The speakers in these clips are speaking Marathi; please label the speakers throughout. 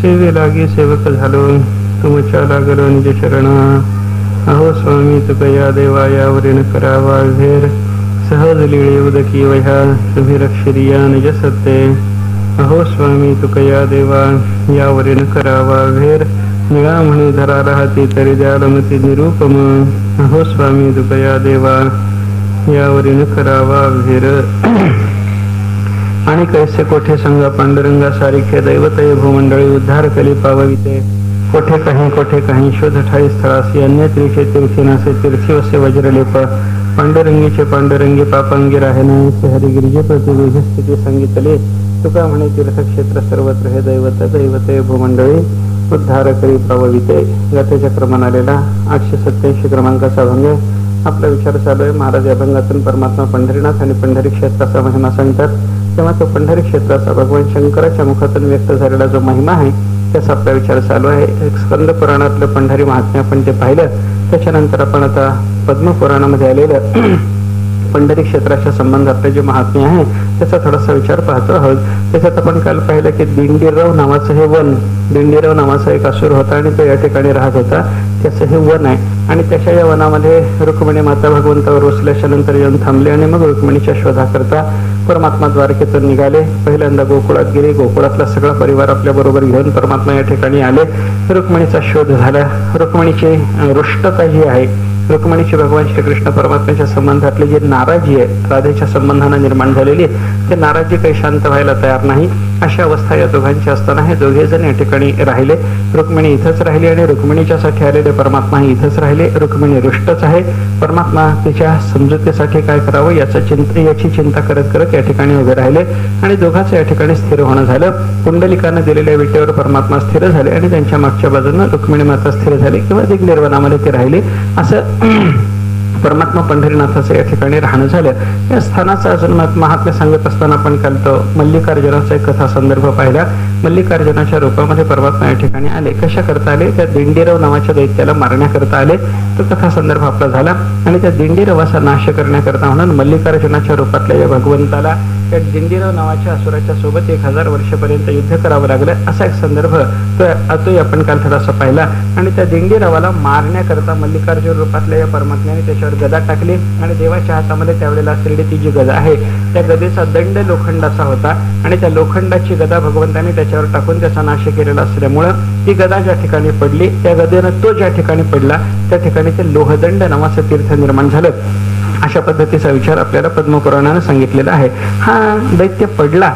Speaker 1: सेवे लागे सेवक झालो, तुमच्या लागलो निज चरण. अहो स्वामी तुकया देवा यावरीन करावा भेर, सहज लिळे उदकी वह्या तुम्ही रक्षरिया निज सत्ते. अहो स्वामी तुकया देवा यावरीन करावा भेर, निळा म्हणे धरा राहते तरी द्यालमती निरूपम. अहो स्वामी तुकया देवा यावरीन करावा भेर. आणि कैसे कोठे संगा पांडुरंगा सारिखे दैवतय भूमंडळी उद्धार कली पावविते. कोठे काही शोध ठाई स्थळासी अन्य त्रिचे तीर्थीनासे तीर्थी वसे वज्रलेप. पांडुरंगीचे पांडुरंगी पापांगी राहे नाही हरिगिरीचे प्रतिवेधी स्थिती सांगितले. तुका म्हणे तीर्थक्षेत्र सर्वत्र हे दैवत दैवतय भूमंडळी उद्धार करी पावविते. गाथेच्या क्रमान आलेला 887 क्रमांकाचा अभंग आपला विचार चालू आहे. महाराज या अभंगातून परमात्मा पंढरीनाथ आणि पंढरी क्षेत्राचा महिमा सांगतात. तेव्हा तो पंढरी क्षेत्राचा भगवान शंकराच्या मुखातून व्यक्त झालेला जो महिमा आहे त्याचा आपला विचार चालू आहे. एक स्कंद पुराणातलं पंढरी महात्म्य आपण ते पाहिलं. त्याच्यानंतर आपण आता पद्मपुराणामध्ये आलेलं पंढरी क्षेत्राच्या संबंधातले जे महात्म्य आहे त्याचा थोडासा विचार पाहतो आहोत. त्याच्यात आपण काल पाहिलं की दिंडीराव नावाचं हे वन, दिंडीराव नावाचा एक असुर होता आणि तो या ठिकाणी राहत होता. त्याचं हे वन आहे आणि त्याच्या या वनामध्ये रुक्मिणी माता भगवंतावर बसल्याच्या नंतर येऊन थांबले आणि मग रुक्मिणीच्या शोधाकरता परमात्मा द्वारकेतून निघाले. पहिल्यांदा गोकुळात गेले. गोकुळातला सगळा परिवार आपल्या बरोबर घेऊन परमात्मा या ठिकाणी आले. रुक्मिणीचा शोध झाला. रुक्मिणीची रुष्टता जी आहे, रुक्मिणीची भगवान श्रीकृष्ण परमात्म्याच्या संबंधातली जी नाराजी आहे राधेच्या संबंधाने निर्माण झालेली, ते नाराजी काही शांत व्हायला तयार नाही. अशा अवस्था या दोघांची असताना हे दोघे जण या ठिकाणी राहिले. रुक्मिणी इथंच राहिली आणि रुक्मिणीच्यासाठी आलेले परमात्मा इथंच राहिले. रुक्मिणी रुष्टच आहे. परमात्मा तिच्या समजुतीसाठी काय करावं याची चिंता करत करत या ठिकाणी उभे राहिले आणि दोघांचं या ठिकाणी स्थिर होणं झालं. पुंडलिकानं दिलेल्या विटेवर परमात्मा स्थिर झाले आणि त्यांच्या मागच्या बाजूने रुक्मिणी माता स्थिर झाली किंवा दिग्निर्वाणामध्ये ते राहिले. असं परमात्मा पंढरीनाथाचं या ठिकाणी राहणं झालं. या स्थानाचा अजून महात्म्य सांगत असताना आपण काल तो मल्लिकार्जुनाचा एक कथा संदर्भ पाहिला. मल्लिकार्जुनाच्या रूपामध्ये परमात्मा या ठिकाणी आले. कशा करता आले? त्या दिंडीरव नावाच्या दैत्याला मारण्याकरता आले. तो कथा संदर्भ आपला झाला आणि त्या दिंडीरवाचा नाश करण्याकरता म्हणून मल्लिकार्जुनाच्या रूपातल्या या भगवंताला त्या दिंडीरव नावाच्या असुराच्या सोबत 1000 वर्षापर्यंत युद्ध करावं लागलं. असा एक संदर्भ तो आपण काल थोडासा पाहिला. आणि त्या दिंडीरवाला मारण्याकरता मल्लिकार्जुन रूपातल्या या परमात्म्याने त्याच्यावर गदा टाकली आणि देवाच्या हातामध्ये त्यावेळेला असलेली ती जी गदा आहे त्या गदेचा दंड लोखंडाचा होता आणि त्या लोखंडाची गदा भगवंताने त्याच्यावर टाकून त्याचा नाश केलेला असल्यामुळं ती गदा ज्या ठिकाणी पडली त्या गदेनं तो ज्या ठिकाणी पडला त्या ठिकाणी ते लोहदंड नावाचं तीर्थ निर्माण झालं. अशा पद्धतीचा विचार आपल्याला पद्मपुराणाने सांगितलेला आहे. हा दैत्य पडल्या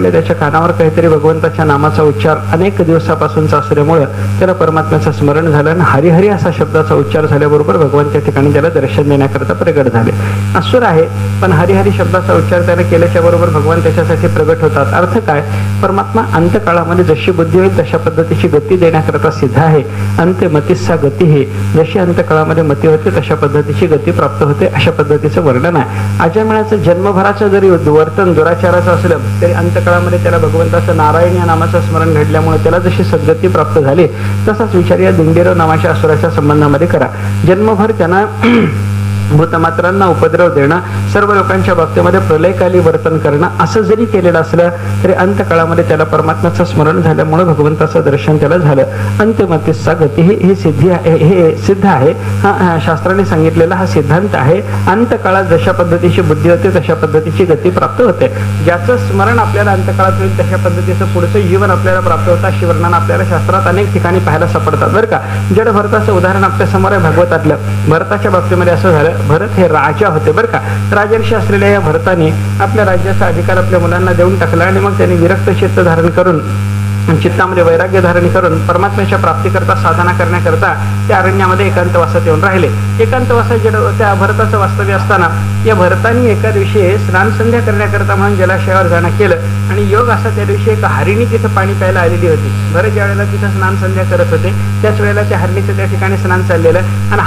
Speaker 1: त्याच्या कानावर काहीतरी भगवंताच्या नामाचा उच्चार अनेक दिवसापासूनचा असल्यामुळं त्याला परमात्म्याचं स्मरण झालं आणि हरिहरी असा शब्दाचा उच्चार झाल्याबरोबर भगवान त्या ठिकाणी त्याला दर्शन देण्याकरता प्रगट झाले. असुर आहे पण हरिहरी शब्दाचा उच्चार त्याने केल्याच्या बरोबर भगवान त्याच्यासाठी प्रगट होतात. अर्थ काय? परमात्मा अंतकाळामध्ये जशी बुद्धी होईल तशा पद्धतीची गती देण्याकरता सिद्ध आहे. अंत्यमतीसा गती ही जशी अंतकाळामध्ये मती होते तशा पद्धतीची गती प्राप्त होते. अशा पद्धतीचं वर्णन आहे. अजन्माचं जन्मभराचं जरी वर्तन दुराचाराचं असलं तरी अंतकाळामध्ये त्याला भगवंताचं नारायण या नामाचं स्मरण घडल्यामुळे त्याला जशी सद्गती प्राप्त झाली तसाच विचार या दिंडीरव नावाच्या असुराच्या संबंधामध्ये करा. जन्मभर त्यांना भूतमात्रांना उपद्रव देणं, सर्व लोकांच्या बाबतीमध्ये प्रलयकाली वर्तन करणं असं जरी केलेलं असलं तरी अंतकाळामध्ये त्याला परमात्म्याचं स्मरण झाल्यामुळे भगवंताचं दर्शन त्याला झालं. अंत्यमतीसा गती ही सिद्धी आहे, हे सिद्ध आहे. हा शास्त्राने सांगितलेला हा सिद्धांत आहे. अंतकाळात जशा पद्धतीची बुद्धी होते तशा पद्धतीची गती प्राप्त होते. ज्याचं स्मरण आपल्याला अंतकाळात होईल तशा पद्धतीचं पुढचं जीवन आपल्याला प्राप्त होतं. अशी वर्णन आपल्याला शास्त्रात अनेक ठिकाणी पाहायला सापडतात बरं का. जड भरताचं उदाहरण आपल्या समोर आहे भागवतातलं. भरताच्या बाबतीमध्ये असं झालं, भरत हे राजा होते बरं का. राजर्षी असलेल्या या भरताने आपल्या राज्याचा अधिकार आपल्या मुलांना देऊन टाकला आणि मग त्यांनी विरक्त चित्त धारण करून चित्तामध्ये वैराग्य धारण करून परमात्म्याच्या प्राप्तीकरता साधना करण्याकरता त्या अरण्यामध्ये एकांतवासात येऊन राहिले. एकांतवासात त्या भरताचं वास्तव्य असताना या भरतांनी एका दिवशी स्नान संध्या करण्याकरता म्हणून जलाशयावर जाणं केलं आणि योग असा त्या दिवशी एक हरिणी तिथं पाणी प्यायला आलेली होती. भरत ज्या वेळेला तिथं स्नान संध्या करत होते त्याच वेळेला त्या हरिणीचं त्या ठिकाणी स्नान चाललेलं आणि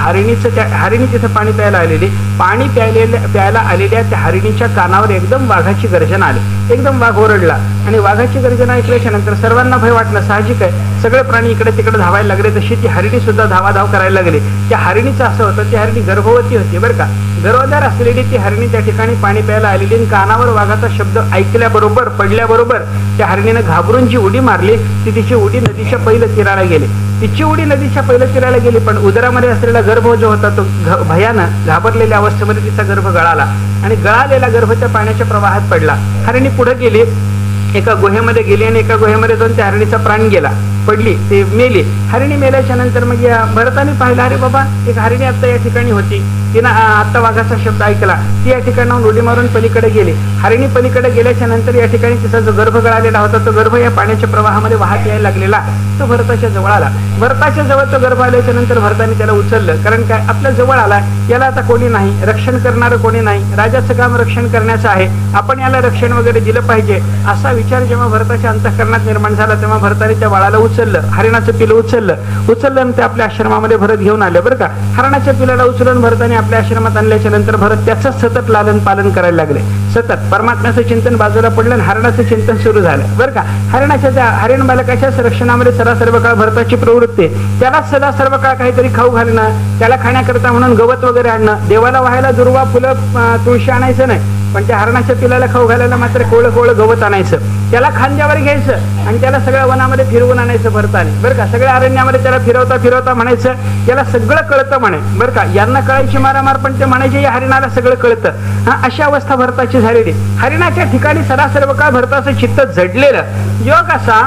Speaker 1: हरिणी तिथं पाणी प्यायला आलेली. पाणी प्यायला आलेल्या त्या हरिणीच्या कानावर एकदम वाघाची गर्जना आली. एकदम वाघ ओरडला आणि वाघाची गर्जना ऐकल्याच्या नंतर सर्वांना भय वाटलं. साहजिक आहे, सगळे प्राणी इकडे तिकडे धावायला लागले. तशी ती हरिणी सुद्धा धावाधाव करायला लागली. त्या हरिणीचं असं होतं, ती हरिणी गर्भवती होती बरं का. गरोदर असलेली ती हरणी त्या ठिकाणी पाणी प्यायला आलेली आणि कानावर वाघाचा शब्द ऐकल्याबरोबर पडल्याबरोबर त्या हरणीनं घाबरून जी उडी मारली ती तिची उडी नदीच्या पहिल्या तीराला गेली. तिची उडी नदीच्या पहिल्या तीराला गेली, पण उदरामध्ये असलेला गर्भ जो होता तो भयानं घाबरलेल्या अवस्थेमध्ये तिचा गर्भ गळाला आणि गळालेला गर्भ त्या पाण्याच्या प्रवाहात पडला. हरणी पुढे गेली, एका गुहेमध्ये गेली आणि एका गुहेमध्ये जाऊन त्या हरणीचा प्राण गेला, पडली, ते मेली. हरणी मेल्याच्या नंतर मग या भरताने पाहिलं, अरे बाबा एक हरणी आता या ठिकाणी होती, तिनं आता वाघाचा शब्द ऐकला, ती या ठिकाणाहून उडी मारून पलीकडे गेली. हरणी पलीकडे गेल्याच्या नंतर या ठिकाणी तिचा जो गर्भ गळालेला होता तो गर्भ या पाण्याच्या प्रवाहामध्ये वाहत यायला लागलेला, तो भरताच्या जवळ आला. भरताच्या जवळ तो गर्भ आल्याच्या नंतर भरताने त्याला उचललं, कारण काय आपल्या जवळ आला, याला आता कोणी नाही, रक्षण करणारं कोणी नाही, राजाचं काम रक्षण करण्याचं आहे, आपण याला रक्षण वगैरे दिलं पाहिजे, असा विचार जेव्हा भरताच्या अंतःकरणात निर्माण झाला तेव्हा भरताने त्या बाळाला उचललं, हरिणाचं पिलं उचललं आणि ते आपल्या आश्रमामध्ये भरत घेऊन आले. बरं का, हरणाच्या पिलाला उचलून भरताने आपल्या आश्रमात आणल्याच्या नंतर भरत त्याचं सतत लालन पालन करायला लागले. सतत परमात्म्याचं चिंतन बाजूला पडलं आणि हरणाचं चिंतन सुरू झालं. बरं का, हरणाच्या त्या हरिण बालकाच्या संरक्षणामध्ये सदा सर्व काळ भरताची प्रवृत्ती, त्याला सदा सर्व काळ काहीतरी खाऊ घालणं, त्याला खाण्याकरता म्हणून गवत वगैरे आणणं, देवाला व्हायला दुर्वा फुलं तुळशी आणायचं नाही, पण त्या हरणाच्या पिलाला खाऊ घालायला मात्र कोवळं गवत आणायचं, त्याला खांद्यावर घ्यायचं आणि त्याला सगळ्या वनामध्ये फिरवून आणायचं भरताने. बरं का, सगळ्या अरण्यामध्ये त्याला फिरवता म्हणायचं याला सगळं कळतं म्हणे. बरं का, यांना कळायची मारामार, पण ते म्हणायचे या हरिणाला सगळं कळतं. अशी अवस्था भरताची झालेली. हरिणाच्या ठिकाणी सदा सर्व काळ भरताचं चित्त जडलेलं. योग असा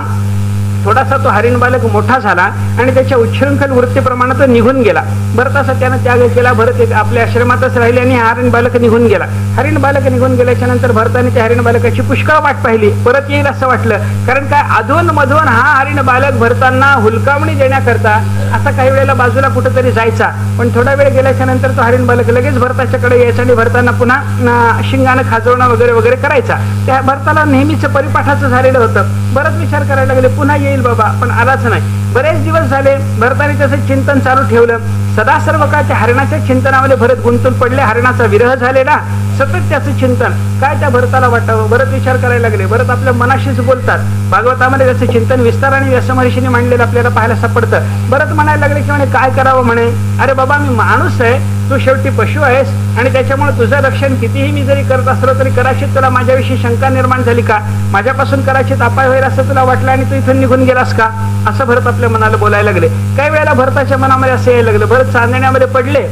Speaker 1: थोडासा तो हरिण बालक मोठा झाला आणि त्याच्या उच्छृंखल वृत्तीप्रमाणे तो निघून गेला. भरताचा त्यानं त्याग केला. भरत आपल्या आश्रमातच राहिले आणि हरिण बालक निघून गेला. हरिण बालक निघून गेल्याच्या नंतर भरताने त्या हरिण बालकाची पुष्कळ वाट पाहिली, परत येईल असं वाटलं, कारण काय अधून मधून हा हरिण बालक भरतांना हुलकावणी देण्याकरता असा काही वेळेला बाजूला कुठेतरी जायचा, पण थोडा वेळ गेल्याच्या नंतर तो हरिण बालक लगेच भरताच्याकडे यायचा आणि भरतांना पुन्हा शिंगानं खाजवणं वगैरे करायचा. त्या भरताला नेहमीच परिपाठाचं झालेलं होतं. बरंच विचार करायला लागले, पुन्हा येईल बाबा, पण आलाच नाही. बरेच दिवस झाले, भरताने त्याचं चिंतन चालू ठेवलं. सदा सर्व काळ त्या हरणाच्या चिंतनामध्ये भरत गुंतून पडले. हरणाचा विरह झालेला, सतत त्याचं चिंतन काय त्या भरताला वाटावं, भरत विचार करायला लागले. भरत आपल्या मनाशीच बोलतात. भागवतामध्ये त्याचं चिंतन विस्तार आणि व्यास महर्षीने मांडलेलं आपल्याला पाहायला सापडतं. भरत म्हणायला लागले की म्हणे काय करावं म्हणे, अरे बाबा मी माणूस आहे, तू शेवटी पशु आहेस आणि त्याच्यामुळे तुझं रक्षण कितीही मी जरी करत असलो तरी कदाचित तुला माझ्याविषयी शंका निर्माण झाली का, माझ्यापासून कदाचित अपाय होईल असं तुला वाटलं आणि तू इथून निघून गेलास का, असं भरत आपल्या मनाला बोलायला लागले. काही वेळेला भरताच्या मनामध्ये असं यायला लागलं. भरत चांदण्यामध्ये पडले,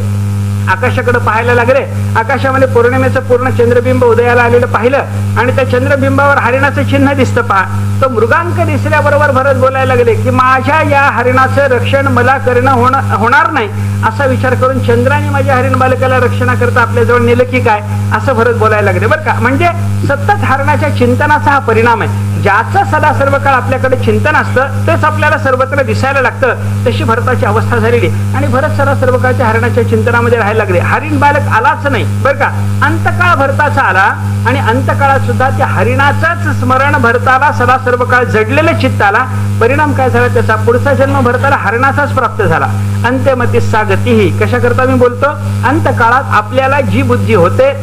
Speaker 1: आकाशाकडे पाहायला लागले. आकाशामध्ये पौर्णिमेचं पूर्ण चंद्रबिंब उदयाला आलेलं पाहिलं आणि त्या चंद्रबिंबावर हरिणाचं चिन्ह दिसतं पहा. तो मृगांक दिसल्याबरोबर भरत बोलायला लागले की माझ्या या हरिणाचं रक्षण मला करणं होणार नाही असा विचार करून चंद्राने माझ्या हरिण बालकाला रक्षणाकरता आपल्याजवळ नेलं की काय, असं भरत बोलायला लागले. बरं का, म्हणजे सतत हरणाच्या चिंतनाचा हा परिणाम आहे. ज्याचं सदा सर्व काळ आपल्याकडे चिंतन असतं तेच आपल्याला सर्वत्र दिसायला लागतं, तशी भरताची अवस्था झालेली. आणि भरत सदा सर्व काळच्या हरणाच्या चिंतनामध्ये राहायला लागले. हरिण बालक आलाच नाही. बरं का, अंतकाळ भरताचा आला आणि अंतकाळात सुद्धा त्या हरिणाचाच स्मरण भरताला सदा सर्व काळ जडलेलं चित्ताला. परिणाम काय झाला त्याचा, पुढचा जन्म भरताला हरणाचाच प्राप्त झाला. अंत्यमती सागतीही, कशा करता मी बोलतो, अंतकाळात आपल्याला जी बुद्धी होते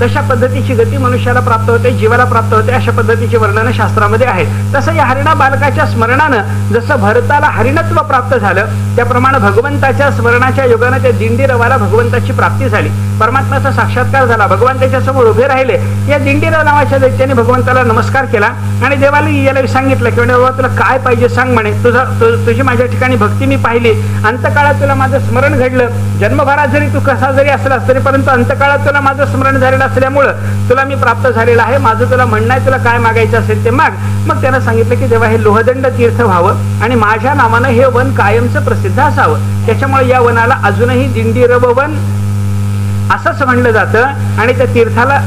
Speaker 1: तशा पद्धतीची गती मनुष्याला प्राप्त होते, जीवाला प्राप्त होते, अशा पद्धतीचे वर्णन शास्त्रामध्ये आहे. तसं या हरिणा बालकाच्या स्मरणानं जसं भरताला हरिणत्व प्राप्त झालं, त्याप्रमाणे भगवंताच्या स्मरणाच्या योगाने त्या दिंडी रवाला भगवंताची प्राप्ती झाली. परमात्म्याचा साक्षात्कार झाला. भगवान त्याच्या समोर उभे राहिले. या दिंडीराव नावाच्या दैत्याने भगवंताला नमस्कार केला आणि देवाला याला सांगितलं की बाबा तुला काय पाहिजे सांग म्हणे, तुझी माझ्या ठिकाणी भक्ती मी पाहिली, अंतकाळात तुला माझं स्मरण घडलं, जन्मभरात जरी तू कसा जरी असलास तरी परंतु अंतकाळात तुला माझं स्मरण झालेलं असल्यामुळं तुला मी प्राप्त झालेला आहे, माझं तुला म्हणणं आहे, तुला काय मागायचं असेल ते माग. मग त्यानं सांगितलं की देवा हे लोहदंड तीर्थ व्हावं आणि माझ्या नावानं हे वन कायमचं प्रसिद्ध असावं. त्याच्यामुळे या वनाला अजूनही दिंडीरव वन असंच म्हणलं जातं आणि त्या तीर्थाला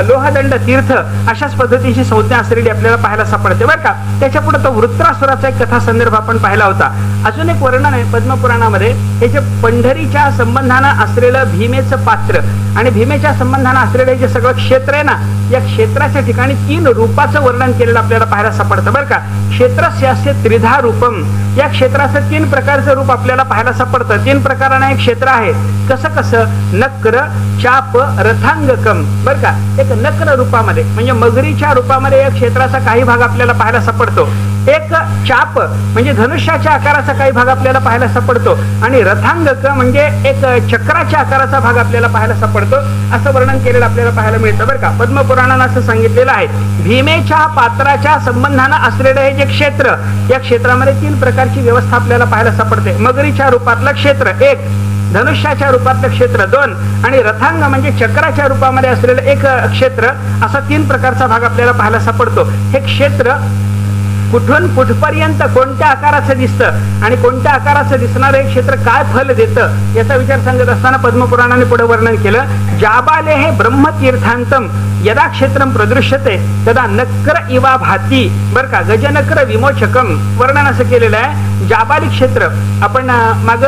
Speaker 1: लोहदंड तीर्थ अशाच पद्धतीची संज्ञा असलेली आपल्याला पाहायला सापडते. बरं का, त्याच्या पुढे तो वृत्रासुराचा एक कथा संदर्भ आपण पाहिला होता. अजून एक वर्णन आहे पद्मपुराणामध्ये, हे जे पंढरीच्या संबंधानं असलेलं भीमेचं पात्र आणि भीमेच्या संबंधानं असलेलं जे सगळं क्षेत्र आहे ना, या क्षेत्राच्या ठिकाणी 3 रूपाचं वर्णन केलेलं आपल्याला पाहायला सापडतं. बरं का, क्षेत्रस्यास्य त्रिधा रूपम, या क्षेत्राचं 3 प्रकारचं रूप आपल्याला पाहायला सापडतं. 3 प्रकारानं एक क्षेत्र आहे. कसं नक्र चाप रथांगकम, बर का, एक नक्र रूपामध्ये म्हणजे मगरीच्या रूपामध्ये या क्षेत्राचा काही भाग आपल्याला पाहायला सापडतो. एक चाप म्हणजे धनुष्याच्या आकाराचा काही भाग आपल्याला पाहायला सापडतो आणि रथांगक म्हणजे एक चक्राच्या आकाराचा भाग आपल्याला पाहायला सापडतो. असं वर्णन केलेलं आपल्याला पाहायला मिळतं बरं का. पद्मपुराणानं असं सांगितलेलं आहे, भीमेच्या पात्राच्या संबंधानं असलेलं हे जे क्षेत्र, या क्षेत्रामध्ये 3 प्रकारची व्यवस्था आपल्याला पाहायला सापडते. मगरीच्या रूपातलं क्षेत्र 1, धनुष्याच्या रूपातलं क्षेत्र 2 आणि रथांग म्हणजे चक्राच्या रूपामध्ये असलेलं एक क्षेत्र, असा 3 प्रकारचा भाग आपल्याला पाहायला सापडतो. हे क्षेत्र कुठून कुठपर्यंत कोणत्या आकाराचं दिसतं आणि कोणत्या आकाराचं दिसणारं हे क्षेत्र काय फल देतं याचा विचार सांगत असताना पद्मपुराणाने पुढे वर्णन केलं. जाबाले हे ब्रह्मतीर्थांतम यदा क्षेत्रम प्रदृश्यते तदा नक्र इवा भाती, बर का, गजनक्र विमोचकम वर्णन असं केलेलं आहे. जाबाली क्षेत्र आपण माग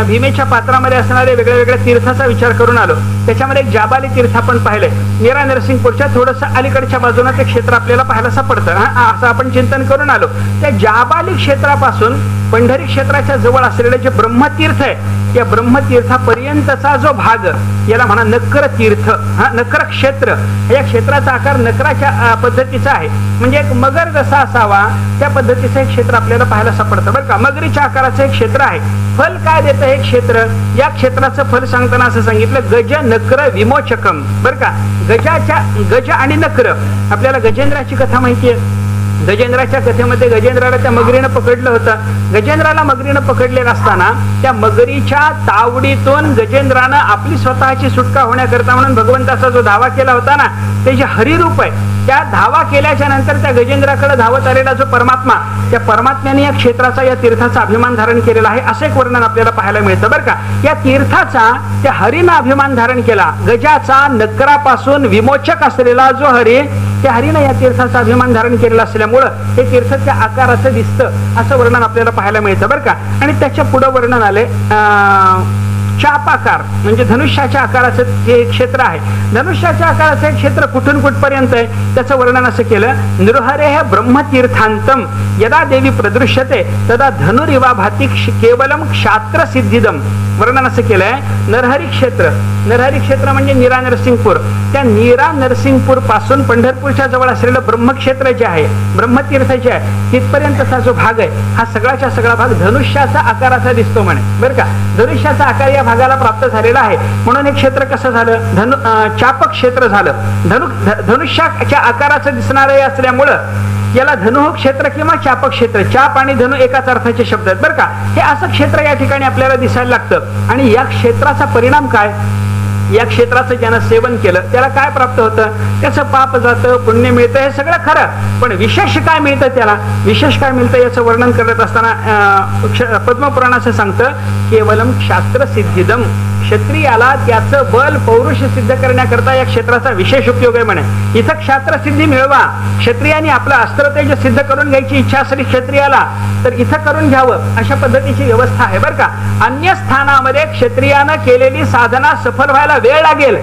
Speaker 1: भीमेच्या पात्रामध्ये असणारे वेगळ्या वेगळ्या तीर्थाचा विचार करून आलो. त्याच्यामध्ये एक जाबाली तीर्थ आपण पाहिलंय. नीरा नरसिंगपूरच्या थोडस अलीकडच्या बाजूला ते क्षेत्र आपल्याला पाहायला सापडतं. असं आपण चिंतन करून आलो. त्या जाबाली क्षेत्रापासून पंढरी क्षेत्राच्या जवळ असलेले जे ब्रह्मतीर्थ आहे, या ब्रह्मतीर्थापर्यंतचा जो भाग याला म्हणा नक्र तीर्थ, नक्र क्षेत्र. या क्षेत्राचा आकार नकराच्या पद्धतीचा आहे, म्हणजे एक मगर जसा असावा त्या पद्धतीचं एक क्षेत्र आपल्याला पाहायला सापडतं बरं का. मगरीच्या आकाराचं एक क्षेत्र आहे. फल काय देतं हे क्षेत्र? या क्षेत्राचं फल सांगताना असं सांगितलं, गज नक्र विमोचकम, बर का. गज आणि नक्र, आपल्याला गजेंद्राची कथा माहितीये. गजेंद्राच्या कथेमध्ये गजेंद्राला त्या मगरीनं पकडलं होतं. गजेंद्राला मगरीनं पकडलेलं असताना त्या मगरीच्या तावडीतून गजेंद्रानं आपली स्वतःची सुटका होण्याकरता म्हणून भगवंताचा जो धावा केला होता ना, ते जे हरिरूप आहे, त्या धावा केल्याच्या नंतर त्या गजेंद्राकडे धावत आलेला जो परमात्मा, त्या परमात्म्याने या क्षेत्राचा, या तीर्थाचा अभिमान धारण केलेला आहे, असं एक वर्णन आपल्याला पाहायला मिळतं बरं का. या तीर्थाचा त्या हरीनं अभिमान धारण केला. गजाचा नकरापासून विमोचक असलेला जो हरी, त्या हरीनं या तीर्थाचा अभिमान धारण केलेला असल्यामुळं हे तीर्थ त्या आकाराचं दिसतं, असं वर्णन आपल्याला पाहायला मिळतं बरं का. आणि त्याच्या पुढे वर्णन आले चापाकार, म्हणजे धनुष्याच्या आकाराचं जे क्षेत्र आहे. धनुष्याच्या आकाराचं हे क्षेत्र कुठून कुठपर्यंत आहे त्याचं वर्णन असं केलं. नृहरे हे ब्रह्मतीर्थांतम यदा देवी प्रदृश्यते तदा धनुरिवा भाती केवलम क्षात्र सिद्धिदम वर्णन असं केलंय. नरहरी क्षेत्र, नरहरी क्षेत्र म्हणजे नीरा नरसिंगपूर. त्या नीरा नरसिंगपूर पासून पंढरपूरच्या जवळ असलेलं ब्रह्मक्षेत्र जे आहे, ब्रह्मतीर्थ जे आहे, तिथपर्यंतचा जो भाग आहे, हा सगळ्याचा सगळा भाग धनुष्याचा आकाराचा दिसतो म्हणे बरं का. धनुष्याचा आकार या भागाला प्राप्त झालेला आहे, म्हणून हे क्षेत्र कसं झालं, चापक क्षेत्र झालं. धनुष्याच्या आकाराचं दिसणारं असल्यामुळं याला धनु क्षेत्र किंवा चापक क्षेत्र, चाप आणि धनु एकाच अर्थाचे शब्द आहेत बरं का. हे असं क्षेत्र या ठिकाणी आपल्याला दिसायला लागतं. आणि या क्षेत्राचा परिणाम काय, या क्षेत्राचं ज्यानं सेवन केलं त्याला काय प्राप्त होतं, त्याचं पाप जातं, पुण्य मिळतं, हे सगळं खरं. पण विशेष काय मिळतं त्याला, विशेष काय मिळतं याचं वर्णन करत असताना पद्मपुराणाचं सांगतं, केवलम क्षात्र सिद्धिदम, क्षत्रियाला त्याचं बल पौरुष सिद्ध करण्याकरता या क्षेत्राचा विशेष उपयोग आहे म्हणे. इथं क्षात्र सिद्धी मिळवा, क्षत्रियाने आपलं अस्त्र तेज सिद्ध करून घ्यायची इच्छा असली क्षत्रियाला तर इथं करून घ्यावं, अशा पद्धतीची व्यवस्था आहे बरं का. अन्य स्थानामध्ये क्षत्रियानं केलेली साधना सफल व्हायला वेळ लागेल,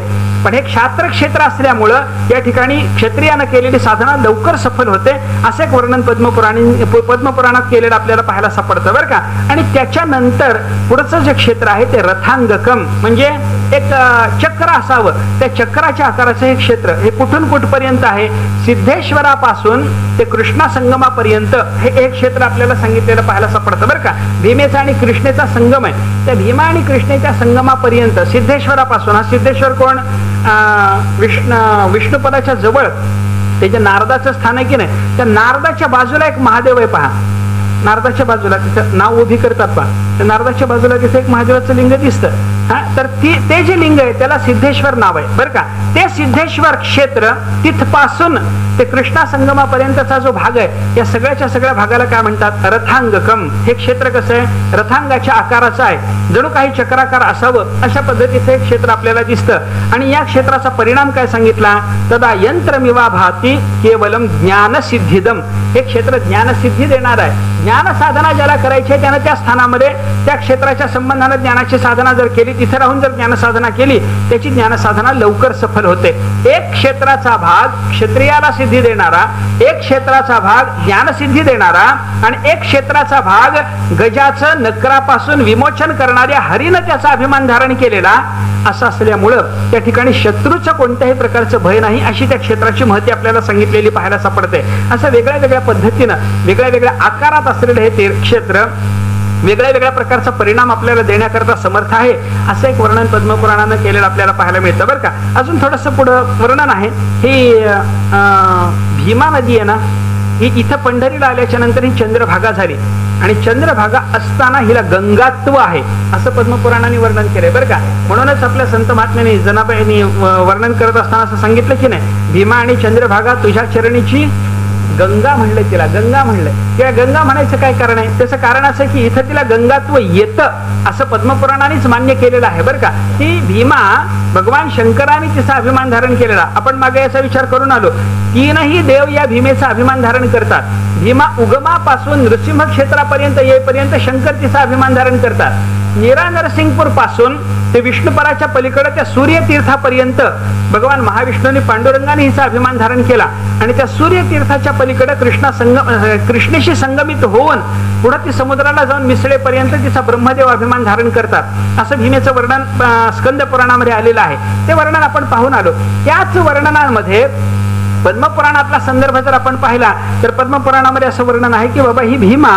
Speaker 1: पण हे क्षात्र क्षेत्र असल्यामुळं या ठिकाणी क्षत्रियानं केलेली साधना लवकर सफल होते, असं एक वर्णन पद्मपुराणात केलेलं आपल्याला पाहायला सापडतं बरं का. आणि त्याच्यानंतर पुढचं जे क्षेत्र आहे ते रथांगकम, म्हणजे एक चक्र असावं, त्या चक्राच्या आकाराचं हे क्षेत्र, हे कुठून कुठपर्यंत आहे, सिद्धेश्वरापासून ते कृष्णा संगमापर्यंत हे एक क्षेत्र आपल्याला सांगितलेलं पाहायला सापडतं बरं का. भीमेचा आणि कृष्णेचा संगम आहे, त्या भीमा आणि कृष्णेच्या संगमापर्यंत सिद्धेश्वरापासून, हा सिद्धेश्वर कोण, विष्णुपदाच्या जवळ ते जे नारदाचं स्थान आहे की नाही, त्या नारदाच्या बाजूला एक महादेव आहे पहा. नारदाच्या बाजूला तिथं नाव उभी करतात पहा, त्या नारदाच्या बाजूला तिथे एक महादेवाचं लिंग दिसतं. तर ते जे लिंग आहे त्याला सिद्धेश्वर नाव आहे बरं का. ते सिद्धेश्वर क्षेत्र तिथपासून ते कृष्णा संगमापर्यंतचा जो भाग आहे, या सगळ्याच्या सगळ्या भागाला काय म्हणतात, रथांगकम. हे क्षेत्र कसं आहे, रथांगाच्या आकाराचं आहे, जणू काही चक्राकार असावं, अशा पद्धतीचं एक क्षेत्र आपल्याला दिसतं. आणि या क्षेत्राचा परिणाम काय सांगितला, तदा यंत्रमिवा भाती केवलम ज्ञानसिद्धिदम. हे क्षेत्र ज्ञानसिद्धी देणार आहे. ज्ञान साधना ज्याला करायची आहे त्यानं त्या स्थानामध्ये त्या क्षेत्राच्या संबंधाने ज्ञानाची साधना जर केली, तिथे राहून जर ज्ञानसाधना केली त्याची ज्ञानसाधना लवकर सफल होते. एक क्षेत्राचा भाग क्षत्रियाला सिद्धी देणारा, एक क्षेत्राचा भाग ज्ञानसिद्धी देणारा आणि एक क्षेत्राचा भाग गजाचं नकरापासून विमोचन करणाऱ्या हरीनं त्याचा अभिमान धारण केलेला असं असल्यामुळं त्या ठिकाणी शत्रूचं कोणत्याही प्रकारचं भय नाही अशी त्या क्षेत्राची महती आपल्याला सांगितलेली पाहायला सापडते. असं वेगळ्या वेगळ्या पद्धतीनं वेगळ्या वेगळ्या आकारात असलेलं हे तीर्थक्षेत्र वेगळ्या वेगळ्या प्रकारचा परिणाम आपल्याला देण्याकरता समर्थ आहे असं एक वर्णन पद्मपुराणानं केलेलं आपल्याला पाहायला मिळतं बरं का. अजून थोडंसं पुढं वर्णन आहे. ही भीमा नदी आहे ना, ही इथं पंढरीला आल्याच्या नंतर ही चंद्रभागा झाली आणि चंद्रभागा असताना हिला गंगात्व आहे असं पद्मपुराणाने वर्णन केलंय बरं का. म्हणूनच आपल्या संत महात्म्यांनी जनाबाईंनी वर्णन करत असताना असं सांगितलं की नाही, भीमा आणि चंद्रभागा तुझ्या चरणीची गंगा म्हणलं, तिला गंगा म्हणलं. किंवा गंगा म्हणायचं काय कारण आहे? त्याचं कारण असं की इथं तिला गंगात्व येतं असं पद्मपुराणानेच मान्य केलेलं आहे बरं का. ती भीमा भगवान शंकराने तिचा अभिमान धारण केलेला. आपण मागे याचा विचार करून आलो, तीनही देव या भीमेचा अभिमान धारण करतात. भीमा उगमापासून नृसिंह क्षेत्रापर्यंत येईपर्यंत शंकर तिचा अभिमान धारण करतात. नीरा नरसिंगपूर पासून ते विष्णुपराच्या पलीकडे त्या सूर्यतीर्थापर्यंत भगवान महाविष्णूंनी पांडुरंगाने हिचा अभिमान धारण केला आणि त्या सूर्यतीर्थाच्या पलीकडे कृष्णेशी संगमित होऊन पुढे ती समुद्राला जाऊन मिसळेपर्यंत तिचा ब्रह्मदेव अभिमान धारण करतात असं भीमेचं वर्णन स्कंद पुराणामध्ये आलेलं आहे. ते वर्णन आपण पाहून आलो. त्याच वर्णनामध्ये पद्मपुराणातला संदर्भ जर आपण पाहिला तर पद्मपुराणामध्ये असं वर्णन आहे की बाबा ही भीमा,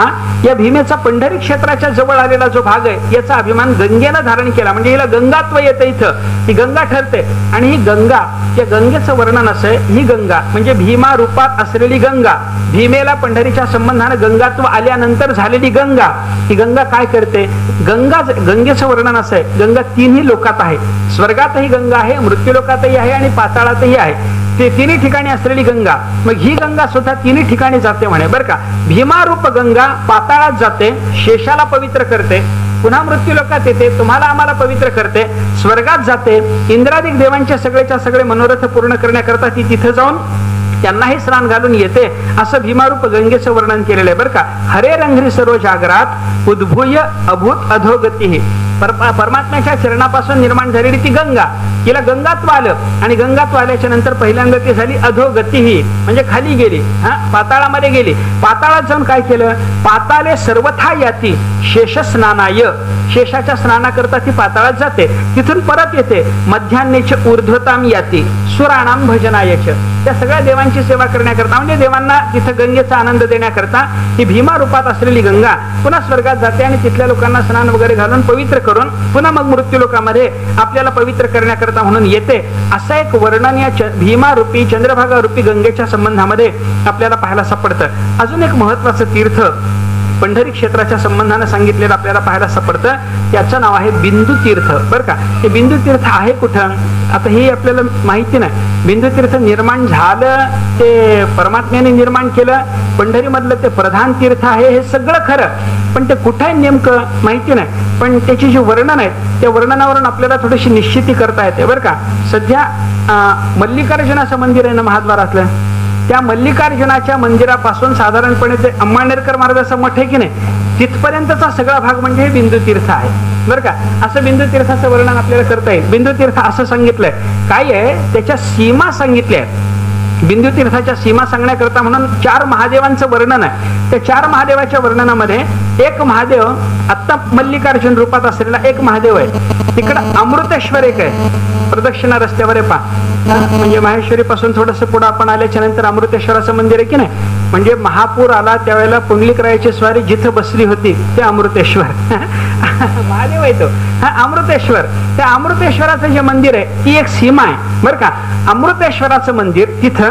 Speaker 1: या भीमेचा पंढरी क्षेत्राच्या जवळ आलेला जो भाग आहे याचा अभिमान गंगेनं धारण केला. म्हणजे हिला गंगात्व येतं, इथं ही गंगा ठरते. आणि ही गंगा, या गंगेचं वर्णन असं आहे, ही गंगा म्हणजे भीमा रूपात असलेली गंगा, भीमेला पंढरीच्या संबंधानं गंगात्व आल्यानंतर झालेली गंगा. ही गंगा काय करते? गंगेचं वर्णन असं आहे, गंगा तिन्ही लोकात आहे. स्वर्गातही गंगा आहे, मृत्यूलोकातही आहे आणि पाताळातही आहे. ते तिन्ही ठिकाणी असलेली गंगा. मग ही गंगा सुद्धा तिन्ही ठिकाणी जाते म्हणे बरं का. भीमारूप गंगा पाताळात जाते, शेषाला पवित्र करते, पुन्हा मृत्यूलोकात येते, तुम्हाला आम्हाला पवित्र करते, स्वर्गात जाते, इंद्रादिक देवांचे सगळेच्या सगळे मनोरथ पूर्ण करण्याकरता ती तिथं जाऊन त्यांनाही स्नान घालून येते असं भीमारूप गंगेचं वर्णन केलेलं आहे बरं का. हरे रंघ्री सर्व जागरात उद्भूय अभूत अधोगती. परमात्म्याच्या चरणापासून निर्माण झालेली ती गंगा, तिला गंगात्व आलं आणि गंगात्व आल्याच्या नंतर पहिल्यांदा ती झाली अधोगती, ही म्हणजे खाली गेली, पाताळामध्ये गेली. पाताळात जाऊन काय केलं? पाताले सर्वथा याती शेष स्नानाय, शेषाच्या स्नानाकरता ती पाताळात जाते, तिथून परत येते. मध्यान्नेच ऊर्ध्वताम याती सुराणाम भजनायच, त्या सगळ्या देवांची सेवा करण्याकरता म्हणजे देवांना तिथं गंगेचा आनंद देण्याकरता ही भीमा रूपात असलेली गंगा पुन्हा स्वर्गात जाते आणि तिथल्या लोकांना स्नान वगैरे घालून पवित्र करून पुन्हा मग मृत्यूलोकामध्ये आपल्याला पवित्र करण्याकरता म्हणून येते. असं एक वर्णन या भीमा रूपी चंद्रभागा रूपी गंगेच्या संबंधामध्ये आपल्याला पाहायला सापडतं. अजून एक महत्वाचं तीर्थ पंढरी क्षेत्राच्या संबंधानं सांगितलेलं आपल्याला पाहायला सापडतं. त्याचं नाव आहे बिंदू तीर्थ बरं का. हे बिंदू तीर्थ आहे कुठं? आता हे आपल्याला माहिती नाही. बिंदू तीर्थ निर्माण झालं ते परमात्म्याने निर्माण केलं, पंढरी मधलं ते प्रधान तीर्थ आहे हे सगळं खरं, पण ते कुठं आहे नेमकं माहिती नाही. पण त्याची जे वर्णन आहे त्या वर्णनावरून आपल्याला थोडीशी निश्चिती करता येते बरं का. सध्या मल्लिकार्जुनाचं मंदिर आहे ना महाद्वारातलं, त्या मल्लिकार्जुनाच्या मंदिरापासून साधारणपणे ते अंबानेरकर महाराजाचा मठ आहे की नाही, तिथपर्यंतचा सगळा भाग म्हणजे हे बिंदू तीर्थ आहे बरं का. असं बिंदू तीर्थाचं वर्णन आपल्याला करता येईल. बिंदू तीर्थ असं सांगितलंय काय आहे, त्याच्या सीमा सांगितल्या आहेत. बिंदू तीर्थाच्या सीमा सांगण्याकरता म्हणून 4 महादेवांचं वर्णन आहे. त्या 4 महादेवाच्या वर्णनामध्ये एक महादेव आत्ता मल्लिकार्जुन रूपात असलेला एक महादेव आहे, तिकडं अमृतेश्वर एक आहे, प्रदक्षिणा रस्त्यावर आहे पहा, म्हणजे माहेश्वरी पासून थोडस पुढे आपण आल्याच्या नंतर अमृतेश्वराचं मंदिर आहे की नाही. म्हणजे महापूर आला त्यावेळेला पुंडलिकरायाची स्वारी जिथं बसली होती ते अमृतेश्वर महादेव आहे तो, अमृतेश्वर. त्या अमृतेश्वराचं जे मंदिर आहे ती एक सीमा आहे बरं का. अमृतेश्वराचं मंदिर तिथं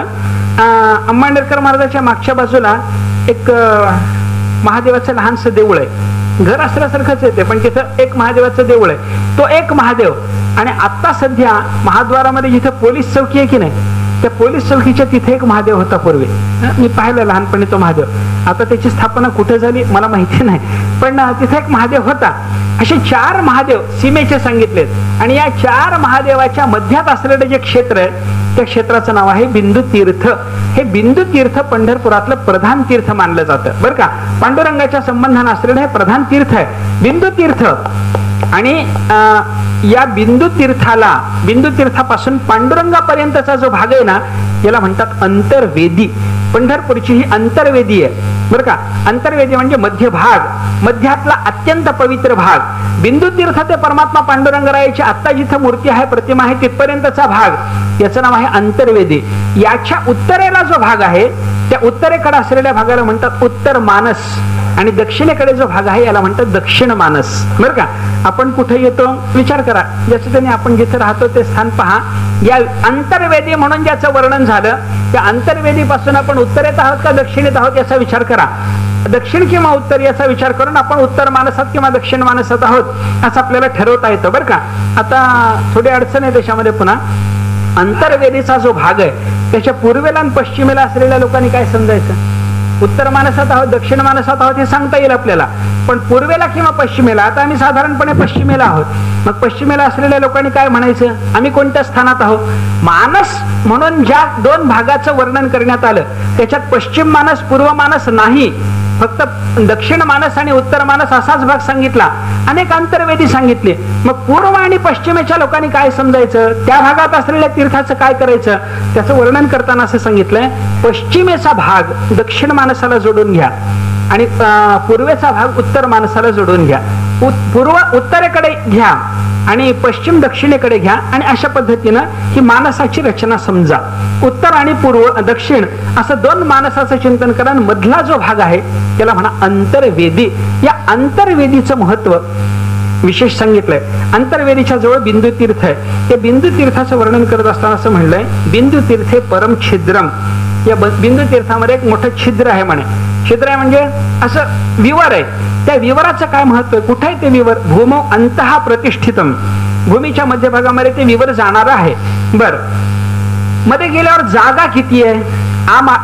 Speaker 1: अंबानेरकर महाराजाच्या मागच्या बाजूला एक महादेवाचं लहानसं देऊळ आहे, घर असल्यासारखंच येते पण तिथं एक महादेवाचं देऊळ आहे. तो एक महादेव आणि आता सध्या महाद्वारामध्ये जिथं पोलीस चौकी आहे की नाही, त्या पोलीस चौकीच्या तिथे एक महादेव होता पूर्वी, मी पाहिलं लहानपणी तो महादेव. आता त्याची स्थापना कुठे झाली मला माहिती नाही, पण तिथे एक महादेव होता. असे 4 महादेव सीमेचे सांगितलेत आणि या 4 महादेवाच्या मध्यात असलेलं जे क्षेत्र आहे त्या क्षेत्राचं नाव आहे बिंदू तीर्थ. हे बिंदू तीर्थ पंढरपुरातलं प्रधान तीर्थ मानलं जातं बरं का. पांडुरंगाच्या संबंधानं असलेलं हे प्रधान तीर्थ आहे बिंदू तीर्थ. आणि या बिंदू तीर्थापासून पांडुरंगापर्यंतचा जो भाग आहे ना, याला म्हणतात अंतर्वेदी. पंढरपूरची ही अंतर्वेदी आहे बरं का. अंतर्वेदी म्हणजे मध्यातला अत्यंत पवित्र भाग. बिंदू तीर्थ ते परमात्मा पांडुरंगरायाची आत्ता जिथं मूर्ती आहे, प्रतिमा आहे, तिथपर्यंतचा भाग याचं नाव आहे अंतर्वेदी. याच्या उत्तरेला जो भाग आहे, त्या उत्तरेकडे असलेल्या भागाला म्हणतात उत्तर मानस, आणि दक्षिणेकडे जो भाग आहे याला म्हणतात दक्षिण मानस बरं का. आपण कुठे येतो विचार करा. ज्याचं त्याने आपण जिथे राहतो ते स्थान पहा. या अंतर्वेदी म्हणून ज्याचं वर्णन झालं, त्या अंतर्वेदी पासून आपण उत्तरेत आहोत का दक्षिणेत आहोत याचा विचार करा. दक्षिण किंवा उत्तर याचा विचार करून आपण उत्तर मानसात किंवा दक्षिण मानसात आहोत असं आपल्याला ठरवता येतं बरं का. आता थोडी अडचण आहे त्याच्यामध्ये. पुन्हा अंतर्वेदीचा जो भाग आहे त्याच्या पूर्वेला आणि पश्चिमेला असलेल्या लोकांनी काय समजायचं? उत्तर मानसात आहोत दक्षिण मानसात आहोत हे सांगता येईल आपल्याला, पण पूर्वेला किंवा पश्चिमेला, आता आम्ही साधारणपणे पश्चिमेला आहोत, मग पश्चिमेला असलेल्या लोकांनी काय म्हणायचं? आम्ही कोणत्या स्थानात आहोत? मानस म्हणून ज्या दोन भागाचं वर्णन करण्यात आलं त्याच्यात पश्चिम मानस पूर्व मानस नाही, फक्त दक्षिण मानस आणि उत्तर मानस असाच भाग सांगितला. अनेक अंतर्वेदी सांगितले. मग पूर्व आणि पश्चिमेच्या लोकांनी काय समजायचं? त्या भागात असलेल्या तीर्थाचं काय करायचं? त्याचं वर्णन करताना असं सांगितलंय, पश्चिमेचा भाग दक्षिण मानसाला जोडून घ्या आणि पूर्वेचा भाग उत्तर मानसाला जोडून घ्या. पूर्व उत्तरेकडे घ्या आणि पश्चिम दक्षिणेकडे घ्या, आणि अशा पद्धतीनं ही मानसाची रचना समजा. उत्तर आणि पूर्व दक्षिण असं दोन मानसाचं चिंतन करा. मधला जो भाग आहे त्याला म्हणा अंतर्वेदी. या अंतर्वेदीचं महत्व विशेष सांगितलंय. अंतर्वेदीच्या जवळ बिंदू तीर्थ आहे. त्या बिंदू तीर्थाचं वर्णन करत असताना असं म्हणलंय, बिंदू तीर्थे परम छिद्रम. या बिंदू तीर्थामध्ये एक मोठं छिद्र आहे म्हणे. छिद्र आहे म्हणजे असं विवर आहे. त्या विवराचं काय महत्व आहे? कुठे आहे ते विवर? भूमौ अंतः प्रतिष्ठितम. भूमीच्या मध्यभागामध्ये ते विवर जाणार आहे. बर, मध्ये गेल्यावर जागा किती आहे?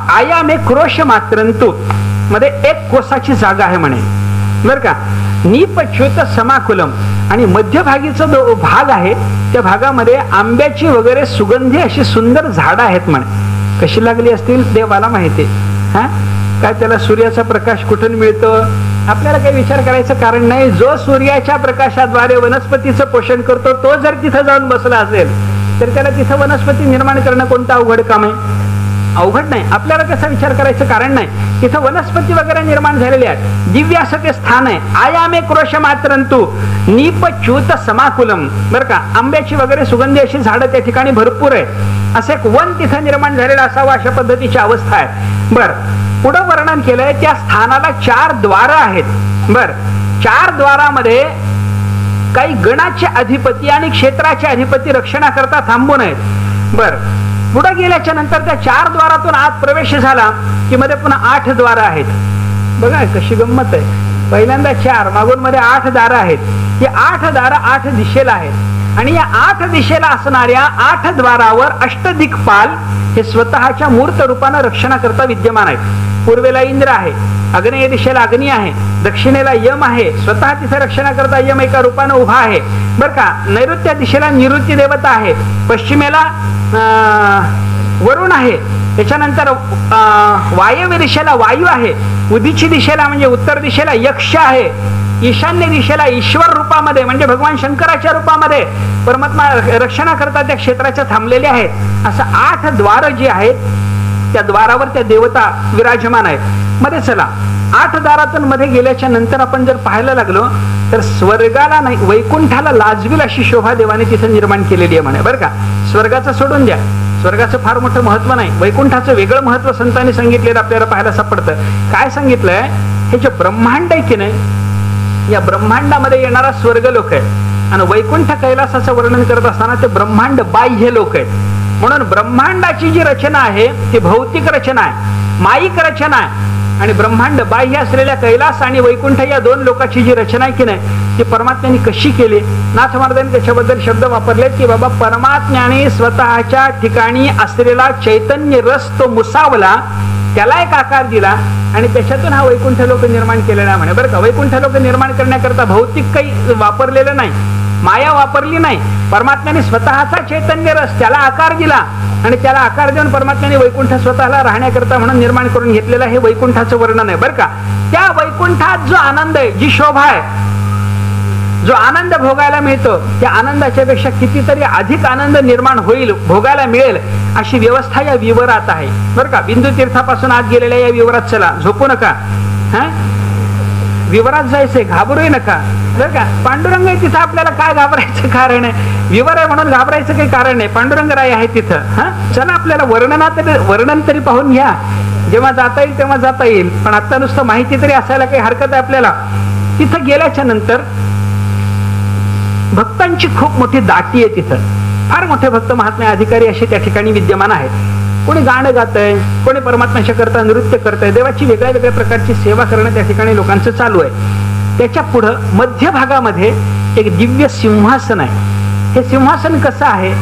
Speaker 1: आयामे क्रोश मात्रंतु, मध्ये 1 कोसाची जागा आहे म्हणे बर का. निपच्युत समाकुलम, आणि मध्यभागीचा जो भाग आहे त्या भागामध्ये आंब्याची वगैरे सुगंधी अशी सुंदर झाडं आहेत म्हणे. कशी लागली असतील देवाला माहिती. हा, काय त्याला सूर्याचा प्रकाश कुठून मिळतो आपल्याला काही विचार करायचं कारण नाही. जो सूर्याच्या प्रकाशाद्वारे वनस्पतीचं पोषण करतो तो जर तिथं जाऊन बसला असेल तर त्याला तिथं वनस्पती निर्माण करणं कोणतं अवघड काम आहे? अवघड नाही. आपल्याला त्याचा विचार करायचं कारण नाही. तिथं वनस्पती वगैरे निर्माण झालेली आहेत. दिव्य असं ते स्थान आहे. आयामे क्रोश मात्रंतु निपच्युत समाकुलम बर का. आंब्याची वगैरे सुगंधी अशी झाडं त्या ठिकाणी भरपूर आहे. असं एक वन तिथं निर्माण झालेलं असावं अशा पद्धतीची अवस्था आहे. बर, पुढं वर्णन केलंय त्या स्थानाला 4 द्वार आहेत. बर, 4 द्वारामध्ये काही गणाचे अधिपती आणि क्षेत्राचे अधिपती रक्षणाकरता थांबून आहेत. बर, पुढे गेल्याच्या नंतर त्या 4 द्वारातून आत प्रवेश झाला की मध्ये पुन्हा 8 द्वार आहेत. बघा कशी गंमत आहे. पहिल्यांदा 4, मागून मध्ये 8 दार आहेत. हे 8 दार 8 दिशेला आहेत, आणि या 8 दिशेला असणाऱ्या 8 द्वारावर अष्टदिक्पाल हे स्वतःच्या मूर्त रूपानं रक्षणाकरता विद्यमान आहेत. पूर्वेला इंद्र आहे, आग्नेय दिशेला अग्नी आहे, दक्षिणेला यम आहे, स्वतः तिथे रक्षणाकरता यम एका रूपानं उभा आहे बर का. नैऋत्य दिशेला निवृत्ती देवता आहे, पश्चिमेला वरुण आहे, त्याच्यानंतर वायव्य दिशेला वायू आहे, उदीची दिशेला म्हणजे उत्तर दिशेला यक्ष आहे, ईशान्य दिशेला ईश्वर रूपामध्ये म्हणजे भगवान शंकराच्या रूपामध्ये परमात्मा रक्षणाकरता त्या क्षेत्राच्या थांबलेले आहेत. असं 8 द्वार जी आहेत त्या द्वारावर त्या देवता विराजमान आहेत. मध्ये चला 8 दारातून मध्ये गेल्याच्या नंतर आपण जर पाहायला लागलो तर स्वर्गाला नाही वैकुंठाला लाजवील अशी शोभा देवाने तिथे निर्माण केलेली आहे म्हणे बरं का. स्वर्गाचं सोडून द्या, स्वर्गाचं फार मोठं महत्व नाही, वैकुंठाचं वेगळं महत्व संतांनी सांगितलेलं आपल्याला पाहायला सापडतं. काय सांगितलंय? हे जे ब्रह्मांड आहे की नाही, या ब्रह्मांडामध्ये येणारा स्वर्ग लोक आहे आणि वैकुंठ कैलासाचं वर्णन करत असताना ते ब्रह्मांड बाह्य लोक आहेत. म्हणून ब्रह्मांडाची जी रचना आहे ती भौतिक रचना आहे, माईक रचना आहे, आणि ब्रह्मांड बाह्य असलेल्या कैलास आणि वैकुंठ या 2 लोकांची जी रचना आहे की नाही ती परमात्म्याने कशी केली. नाथ महाराजांनी त्याच्याबद्दल शब्द वापरले की बाबा परमात्म्याने स्वतःच्या ठिकाणी असलेला चैतन्य रस तो मुसावला, त्याला एक आकार दिला आणि त्याच्यातून हा वैकुंठ लोक निर्माण केलेला म्हणे बरं का. वैकुंठ लोक निर्माण करण्याकरता भौतिक काही वापरलेलं नाही, माया वापरली नाही. परमात्म्याने स्वतःचा चैतन्य रस त्याला आकार दिला आणि त्याला आकार देऊन परमात्म्याने वैकुंठ स्वतःला राहण्याकरता म्हणून निर्माण करून घेतलेलं हे वैकुंठाचं वर्णन आहे बरं का. त्या वैकुंठात जो आनंद आहे, जी शोभा आहे, जो आनंद भोगायला मिळतो त्या आनंदाच्या पेक्षा कितीतरी अधिक आनंद निर्माण होईल, भोगायला मिळेल अशी व्यवस्था या विवरात आहे बरं का. बिंदू तीर्थापासून आत गेलेल्या या विवरात चला, झोपू नका. विवरात जायचंय, घाबरूही नका बरं का. पांडुरंग आहे तिथं, आपल्याला काय घाबरायचं कारण आहे? विवर आहे म्हणून घाबरायचं काही कारण नाही. पांडुरंगराय आहे तिथं. चला आपल्याला वर्णन तरी पाहून घ्या. जेव्हा जाता येईल तेव्हा जाता येईल, पण आता नुसतं माहिती तरी असायला काही हरकत आहे आपल्याला. तिथं गेल्याच्या नंतर भक्तांची खूप मोठी दाटी आहे. तिथं फार मोठे भक्त महात्मे अधिकारी असे त्या ठिकाणी विद्यमान आहेत. कोणी गाणं गातंय, कोणी परमात्म्याच्या करता नृत्य करतंय, देवाची वेगळ्या वेगळ्या प्रकारची सेवा करणं त्या ठिकाणी लोकांचं चालू आहे. त्याच्या पुढं मध्य भागामध्ये एक दिव्य सिंहासन आहे. हे सिंहासन कसं आहे?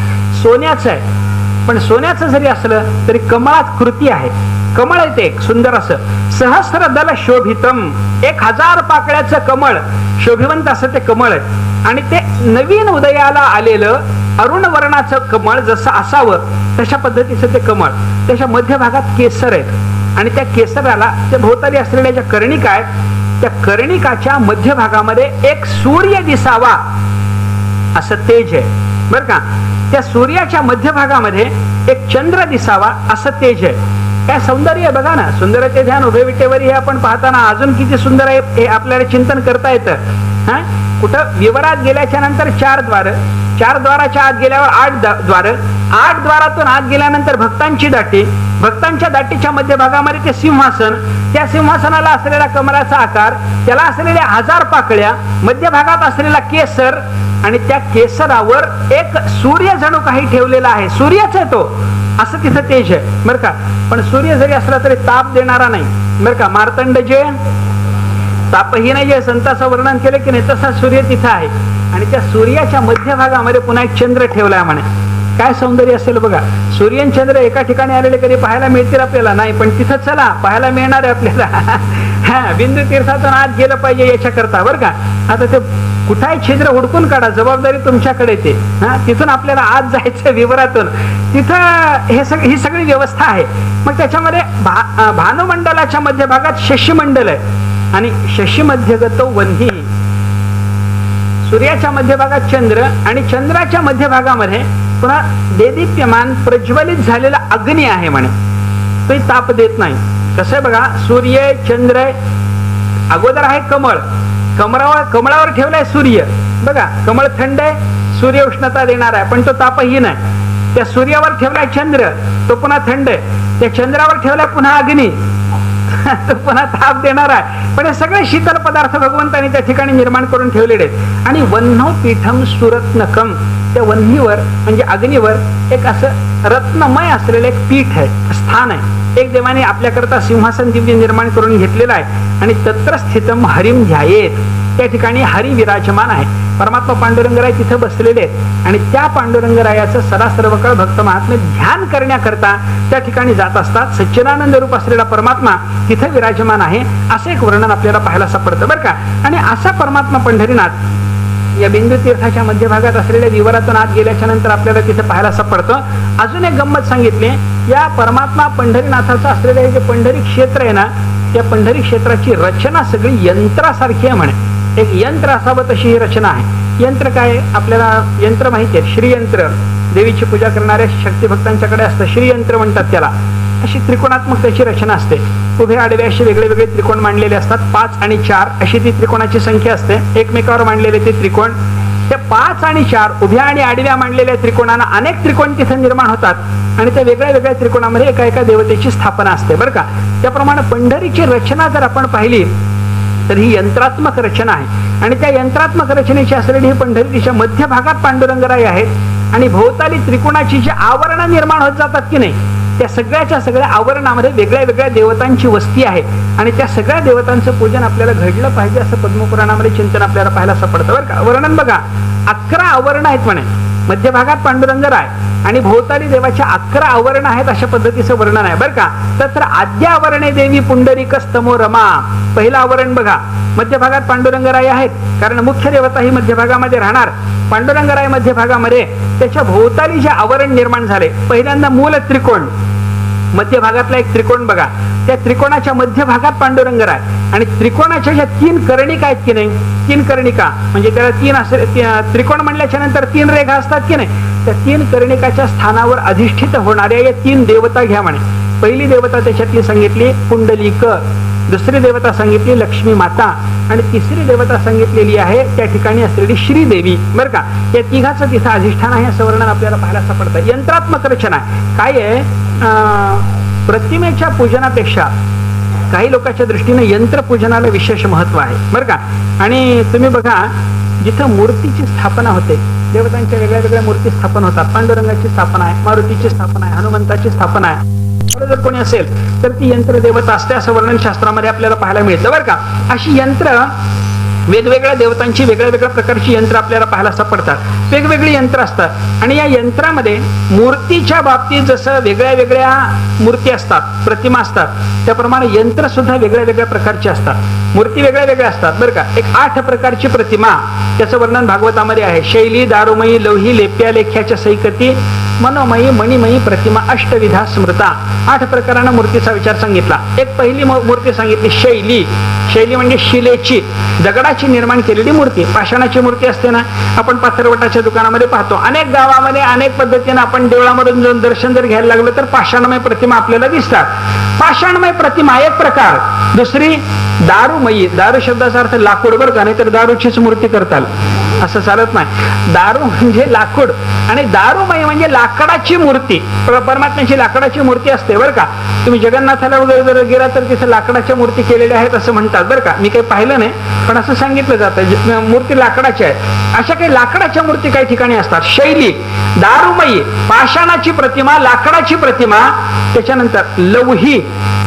Speaker 1: सोन्याचं आहे. पण सोन्याचं जरी असलं तरी कमळात कृती आहे. कमळ आहे ते एक सुंदर असं सहस्रदल शोभितम, 1000 पाकळ्याचं कमळ, शोभिवंत असं ते कमळ आहे. आणि ते नवीन उदयाला आलेलं अरुण वर्णाचं कमळ जसं असावं तशा पद्धतीचं ते कमळ. त्याच्या मध्य भागात केसर आहेत आणि त्या केसराला त्या भोवताली असलेल्या ज्या कर्णिका आहेत त्या कर्णिकाच्या मध्य भागामध्ये एक सूर्य दिसावा असं तेज आहे बरं का. त्या सूर्याच्या मध्य भागामध्ये एक चंद्र दिसावा असं तेज आहे. काय सौंदर्य आहे बघा ना. सुंदरते ध्यान उभे विटेवर हे आपण पाहताना अजून किती सुंदर आहे हे आपल्याला चिंतन करता येतं. कुठं विवरात गेल्याच्या नंतर 4 द्वार, 4 द्वाराच्या आत गेल्यावर 8 द्वार, 8 द्वारातून आत गेल्यानंतर भक्तांची दाटी, भक्तांच्या दाटीच्या मध्य भागामध्ये ते सिंहासन, त्या सिंहासनाला असलेला कमळाचा आकार, त्याला असलेल्या 1000 पाकळ्या, मध्य भागात असलेला केसर आणि त्या केसरावर एक सूर्य जणू काही ठेवलेला आहे. सूर्यच आहे तो असं तिथं तेज आहे बरं का. पण सूर्य जरी असला तरी ताप देणारा नाही बरं का. मार्तंड जे तापहीन जे संताचं वर्णन केलं की नाही तसा सूर्य तिथं आहे. आणि त्या सूर्याच्या मध्य भागामध्ये पुन्हा एक चंद्र ठेवलाय म्हणे. काय सौंदर्य असेल बघा. सूर्य चंद्र एका ठिकाणी आलेले कधी पाहायला मिळतील आपल्याला नाही, पण तिथं चला पाहायला मिळणार आहे आपल्याला. बिंदू तीर्थातून आत गेलं पाहिजे याच्याकरता बरं का. आता ते कुठाही छिद्र हुडकून काढा, जबाबदारी तुमच्याकडे ते. तिथून आपल्याला आत जायचं विवरातून. तिथं ही सगळी व्यवस्था आहे. मग त्याच्यामध्ये भानुमंडलाच्या मध्य भागात शशीमंडल आहे आणि शशी मध्यगत वन्ही. सूर्याच्या मध्य भागात चंद्र आणि चंद्राच्या मध्य भागामध्ये पुन्हा देदीप्यमान प्रज्वलित झालेला अग्नी आहे म्हणे. तो ताप देत नाही. कसं आहे बघा. सूर्य चंद्र अगोदर आहे कमळ, कमळावर ठेवलाय सूर्य बघा. कमळ थंड आहे, सूर्य उष्णता देणार आहे पण तो तापहीन आहे. त्या सूर्यावर ठेवलाय चंद्र, तो पुन्हा थंड आहे. त्या चंद्रावर ठेवलाय पुन्हा अग्नी, तो पुन्हा ताप देणार आहे. पण हे सगळे शीतल पदार्थ भगवंतांनी त्या ठिकाणी निर्माण करून ठेवलेले आहेत. आणि वन्हो पीठम सुरत्नकम, त्या वन्हीवर म्हणजे अग्नीवर एक असं रत्नमय असलेलं एक पीठ आहे, स्थान आहे. एक देवाने आपल्याकरता सिंहासन दिव्य निर्माण करून घेतलेलं आहे. आणि तत्र स्थितम हरिम ध्यायेत, त्या ठिकाणी हरी विराजमान आहे. परमात्मा पांडुरंगराय तिथं बसलेले आहेत आणि त्या पांडुरंगरायाचं सदा सर्व काळ भक्त महात्मे ध्यान करण्याकरता त्या ठिकाणी जात असतात. सच्चिदानंद रूप असलेला परमात्मा तिथं विराजमान आहे असं एक वर्णन आपल्याला पाहायला सापडतं बरं का. आणि असा परमात्मा पंढरीनाथ या बिंदू तीर्थाच्या मध्य भागात असलेल्या विवरातून आत गेल्याच्या नंतर आपल्याला तिथे पाहायला सापडतं. अजून एक गंमत सांगितली. या परमात्मा पंढरीनाथाचं असलेलं हे जे पंढरी क्षेत्र आहे ना, त्या पंढरी क्षेत्राची रचना सगळी यंत्रासारखी आहे म्हणे. एक यंत्र असावं तशी ही रचना आहे. यंत्र काय आपल्याला यंत्र माहिती आहे. श्रीयंत्र देवीची पूजा करणाऱ्या शक्ती भक्तांच्याकडे असतं, श्रीयंत्र म्हणतात त्याला. अशी त्रिकोणात्मक त्याची रचना असते. उभे आडवे असे वेगळे वेगळे त्रिकोण मांडलेले असतात. 5 आणि 4 अशी ती त्रिकोणाची संख्या असते. एकमेकावर मांडलेले ते त्रिकोण, ते 5 आणि 4 उभ्या आणि आडव्या मांडलेल्या त्रिकोणांना अनेक त्रिकोण तिथे निर्माण होतात आणि त्या वेगळ्या वेगळ्या त्रिकोणामध्ये एका एका देवतेची स्थापना असते बरं का. त्याप्रमाणे पंढरीची रचना जर आपण पाहिली तर ही यंत्रात्मक रचना आहे. आणि त्या यंत्रात्मक रचनेची असलेली ही पंढरी तिच्या मध्य भागात पांडुरंगराय आहेत. आणि भोवताली त्रिकोणाची जी आवरणं निर्माण होत जातात की नाही, त्या सगळ्याच्या सगळ्या आवरणामध्ये वेगळ्या वेगळ्या देवतांची वस्ती आहे. आणि त्या सगळ्या देवतांचं पूजन आपल्याला घडलं पाहिजे असं पद्मपुराणामध्ये चिंतन आपल्याला पाहायला सापडतं बरं का. वर्णन बघा. 11 आवरण आहेत म्हणे. मध्य भागात पांडुरंगराय आणि भोवताली देवाच्या 11 आवरण आहेत अशा पद्धतीचं वर्णन आहे बरं का. तर आद्य आवरणे देवी पुंडरीकस्तमो रमा. पहिलं आवरण बघा. मध्य भागात पांडुरंगराय आहेत कारण मुख्य देवता ही मध्य भागामध्ये राहणार. पांडुरंगराय मध्य भागामध्ये त्याच्या भोवताली जे आवरण निर्माण झाले, पहिल्यांदा मूल त्रिकोण, मध्य भागातला एक त्रिकोण बघा, त्या त्रिकोणाच्या मध्य भागात पांडुरंग आहे आणि त्रिकोणाच्या ज्या 3 कर्णिका आहेत की नाही, 3 कर्णिका म्हणजे त्याला 3 असे त्रिकोण म्हणल्याच्या नंतर 3 रेखा असतात की नाही, त्या 3 कर्णिकाच्या स्थानावर अधिष्ठित होणाऱ्या या 3 देवता घ्या म्हणे. पहिली देवता त्याच्यातली सांगितली पुंडलिक, दुसरी देवता सांगितली लक्ष्मी माता आणि तिसरी देवता सांगितलेली आहे त्या ठिकाणी असलेली श्रीदेवी. बरं का, या तिघाचं तिथं अधिष्ठान आहे असं वर्णन आपल्याला पाहायला सापडतं. यंत्रात्मक रचना काय आहे, प्रतिमेच्या पूजनापेक्षा काही लोकांच्या दृष्टीने यंत्रपूजनाला विशेष महत्व आहे बरं का. आणि तुम्ही बघा जिथं मूर्तीची स्थापना होते, देवतांच्या वेगळ्या वेगळ्या मूर्ती स्थापन होतात. पांडुरंगाची स्थापना आहे, मारुतीची स्थापना आहे, हनुमंताची स्थापना आहे. जर कोणी असेल तर ती यंत्र देवता असते असं वर्णन शास्त्रामध्ये आपल्याला पाहायला मिळतं बरं का. अशी यंत्र वेगवेगळ्या देवतांची वेगळ्या वेगळ्या प्रकारची यंत्र आपल्याला पाहायला सापडतात. वेगवेगळी यंत्र असतात आणि या यंत्रामध्ये मूर्तीच्या बाबतीत जसं वेगळ्या वेगळ्या मूर्ती असतात, प्रतिमा असतात, त्याप्रमाणे यंत्र सुद्धा वेगळ्या वेगळ्या प्रकारचे असतात. मूर्ती वेगळ्या वेगळ्या असतात बरं का. एक 8 प्रकारची प्रतिमा, त्याचं वर्णन भागवतामध्ये आहे. शैली, दारुमयी, लौही, लेप्या, लेख्याच्या सैकती, मनोमयी, मणिमयी प्रतिमा, अष्टविधा स्मृता. 8 प्रकारानं मूर्तीचा विचार सांगितला. एक पहिली मूर्ती सांगितली शैली. शैली म्हणजे शिलेची, दगडाची निर्माण केलेली मूर्ती. पाषाणाची मूर्ती असते ना, आपण पाथरवटाच्या दुकानामध्ये पाहतो. अनेक गावामध्ये अनेक पद्धतीने आपण देवळामधून जर दर्शन जर घ्यायला लागलो तर पाषाणमय प्रतिमा आपल्याला दिसतात. पाषाणमय प्रतिमा एक प्रकार. दुसरी दारूमयी, दारू शब्दाचा अर्थ लाकूड बरं का, नाही तर दारूचीच मूर्ती करताल असं चालत नाही. दारू म्हणजे लाकूड आणि दारूमयी म्हणजे लाकडाची मूर्ती. परमात्म्याची लाकडाची मूर्ती असते बरं का. तुम्ही जगन्नाथाला वगैरे जर गेला तर तिथे लाकडाच्या मूर्ती केलेल्या आहेत असं म्हणतात बरं का. मी काही पाहिलं नाही पण असं सांगितलं जातं मूर्ती लाकडाची आहे. अशा काही लाकडाच्या मूर्ती काही ठिकाणी असतात. शैली, दारूमयी, पाषाणाची प्रतिमा, लाकडाची प्रतिमा. त्याच्यानंतर लौही.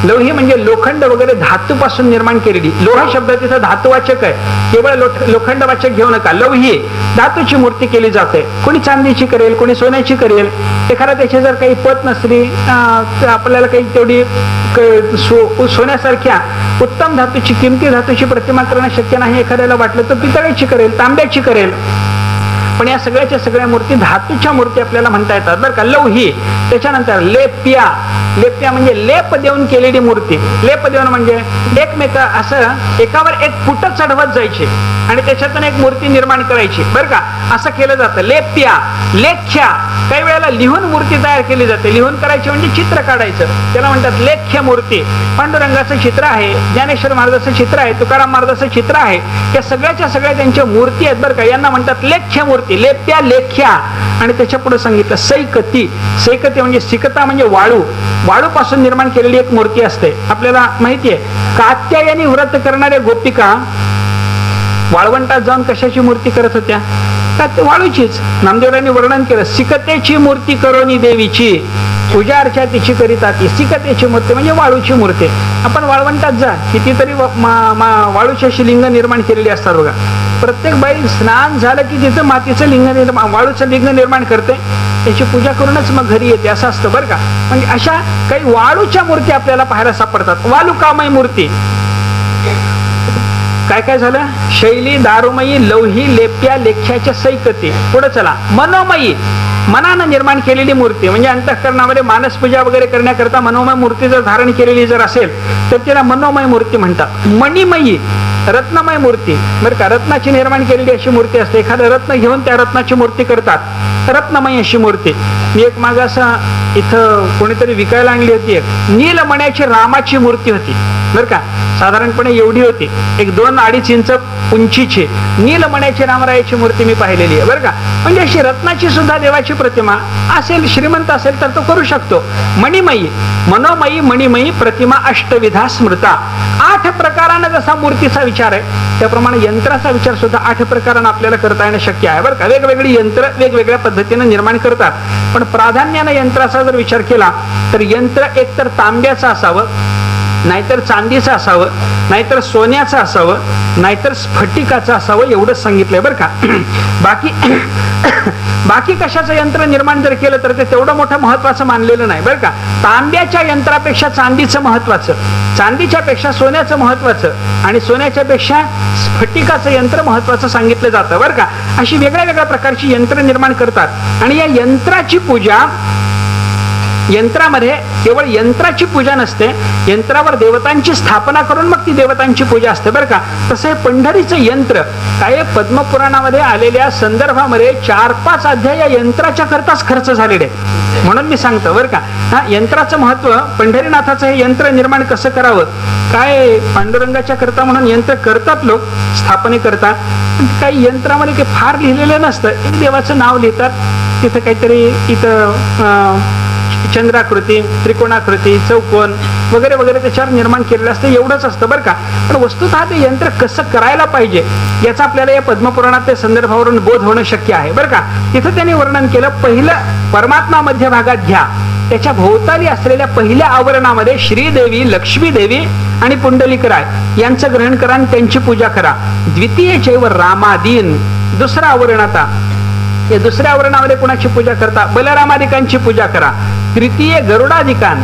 Speaker 1: लौही म्हणजे लोखंड वगैरे धातूपासून निर्माण केलेली. लोह शब्द तिथं धातुवाचक आहे, केवळ लोखंडवाचक घेऊ नका. लौही धातूची मूर्ती केली जाते. कोणी चांदीची करेल, कोणी सोन्याची करेल. एखादा त्याची जर काही पत नसली, आपल्याला काही तेवढी सोन्यासारख्या उत्तम धातूची, किमती धातूची प्रतिमा करणं शक्य नाही एखाद्याला वाटलं तर पितळेची करेल, तांब्याची करेल. पण या सगळ्याच्या सगळ्या मूर्ती धातूच्या मूर्ती आपल्याला म्हणता येतात बरं का. लौही. त्याच्यानंतर लेप्या. लेप्या म्हणजे लेप देऊन केलेली मूर्ती. लेप देऊन म्हणजे एकमेका असं एकावर एक फुट चढवत जायचे आणि त्याच्यातून एक मूर्ती निर्माण करायची बरं का. असं केलं जातं. लेप्या. लेख्या. काही वेळेला लिहून मूर्ती तयार केली जाते. लिहून करायची म्हणजे चित्र काढायचं, त्याला म्हणतात लेख्य मूर्ती. पांडुरंगाचं चित्र आहे, ज्ञानेश्वर महाराजाचं चित्र आहे, तुकाराम महाराजाचं चित्र आहे. या सगळ्याच्या सगळ्या त्यांच्या मूर्ती आहेत बरं का. यांना म्हणतात लेख्य मूर्ती. लेप्या, लेख्या. आणि त्याच्या पुढे सांगितलं सैकती. सैकती म्हणजे सिकता म्हणजे वाळू. वाळूपासून निर्माण केलेली एक मूर्ती असते. आपल्याला माहिती आहे कात्यायनी व्रत करणाऱ्या गोपिका वाळवंटात जाऊन कशाची मूर्ती करत होत्या? वाळूचीच. नामदेवरायांनी वर्णन केलं, सिकतेची मूर्ती करोनी देवीची, पूजा अर्चा तिची करीता ती. सिकतेची मूर्ती म्हणजे वाळूची मूर्ती. आपण वाळवंटात जा, कितीतरी वाळूची अशी लिंग निर्माण केलेली असतात बघा. प्रत्येक बाई स्नान झालं की तिथं मातीचं लिंग निर्माण, वाळूचं लिंग निर्माण करते, त्याची पूजा करूनच मग घरी येते असं असतं बरं का. म्हणजे अशा काही वाळूच्या मूर्ती आपल्याला पाहायला सापडतात. वालुकामय मूर्ती. काय काय झालं? शैली, दारुमयी, लौही, लेप्या, लेख्याच्या सैकती. पुढे चला. मनोमयी. मनानं निर्माण केलेली मूर्ती म्हणजे अंतःकरणामध्ये मानस पूजा वगैरे करण्याकरता मनोमय मूर्ती जर धारण केलेली जर असेल तर त्याला मनोमय मूर्ती म्हणतात. मणिमयी. रत्नमय मूर्ती बरं का. रत्नाची निर्माण केलेली अशी मूर्ती असते. एखादं रत्न घेऊन त्या रत्नाची मूर्ती करतात. रत्नमय अशी मूर्ती. मी एक माग असं इथं कोणीतरी विकायला आणली होती. एक नीलमण्याची रामाची मूर्ती होती बरं का. साधारणपणे एवढी होती, एक 2-2.5 इंच उंचीची नीलमण्याची रामरायाची मूर्ती मी पाहिलेली आहे बरं का. म्हणजे अशी रत्नाची सुद्धा देवाची प्रतिमा असेल, श्रीमंत असेल तर तो करू शकतो. मणिमयी. मनोमयी, मणिमयी प्रतिमा, अष्टविधा स्मृता. 8 प्रकारानं जसा मूर्तीचा विचार आहे त्याप्रमाणे यंत्राचा विचार सुद्धा 8 प्रकारानं आपल्याला करता येणं शक्य आहे बरं का. वेगवेगळी यंत्र वेगवेगळ्या पद्धतीने निर्माण करतात. पण प्राधान्यानं यंत्राचा जर विचार केला तर यंत्र एकतर तांब्याचं असावं, नाहीतर चांदीचं असावं, नाहीतर सोन्याचं असावं, नाहीतर स्फटिकाचं असावं, एवढंच सांगितलंय बरं का. बाकी कशाचं यंत्र निर्माण जर केलं तर ते तेवढं मोठं महत्वाचं मानलेलं नाही बरं का. तांब्याच्या यंत्रापेक्षा चांदीचं महत्वाचं, चांदीच्या पेक्षा सोन्याचं महत्वाचं आणि सोन्याच्या पेक्षा स्फटिकाचं यंत्र महत्वाचं सांगितलं जातं बरं का. अशी वेगळ्या वेगळ्या प्रकारची यंत्र निर्माण करतात आणि या यंत्राची पूजा, यंत्रामध्ये केवळ यंत्राची पूजा नसते, यंत्रावर देवतांची स्थापना करून मग ती देवतांची पूजा असते बरं का. तसं हे पंढरीचं यंत्र काय पद्मपुराणामध्ये आलेल्या संदर्भामध्ये 4-5 अध्याय या यंत्राच्या करताच खर्च झालेले, म्हणून मी सांगतो बरं का. हा यंत्राचं महत्व, पंढरीनाथाचं हे यंत्र निर्माण कसं करावं, काय पांडुरंगाच्या करता म्हणून यंत्र करतात लोक स्थापने करता, काही यंत्रामध्ये ते फार लिहिलेलं नसतं, एक देवाचं नाव लिहितात, तिथं काहीतरी इथं चंद्राकृती, त्रिकोणाकृती, चौकोन वगैरे वगैरे त्याच्यावर निर्माण केलेलं असतं, एवढंच असतं बरं का. पण वस्तुतः ते यंत्र कसं करायला पाहिजे याचा आपल्याला या पद्मपुराणात त्या संदर्भावरून बोध होणं शक्य आहे बरं का. तिथं त्यांनी वर्णन केलं, पहिलं परमात्मा मध्य भागात घ्या, त्याच्या भोवताली असलेल्या पहिल्या आवरणामध्ये श्रीदेवी, लक्ष्मी देवी आणि पुंडलिकराय यांचं ग्रहण करा आणि त्यांची पूजा करा. द्वितीय चैव रामादीन, दुसरं आवरण, आता हे दुसऱ्या आवरणामध्ये कुणाची पूजा करता, बलरामादिकांची पूजा करा. तृतीय गरुडादिकान,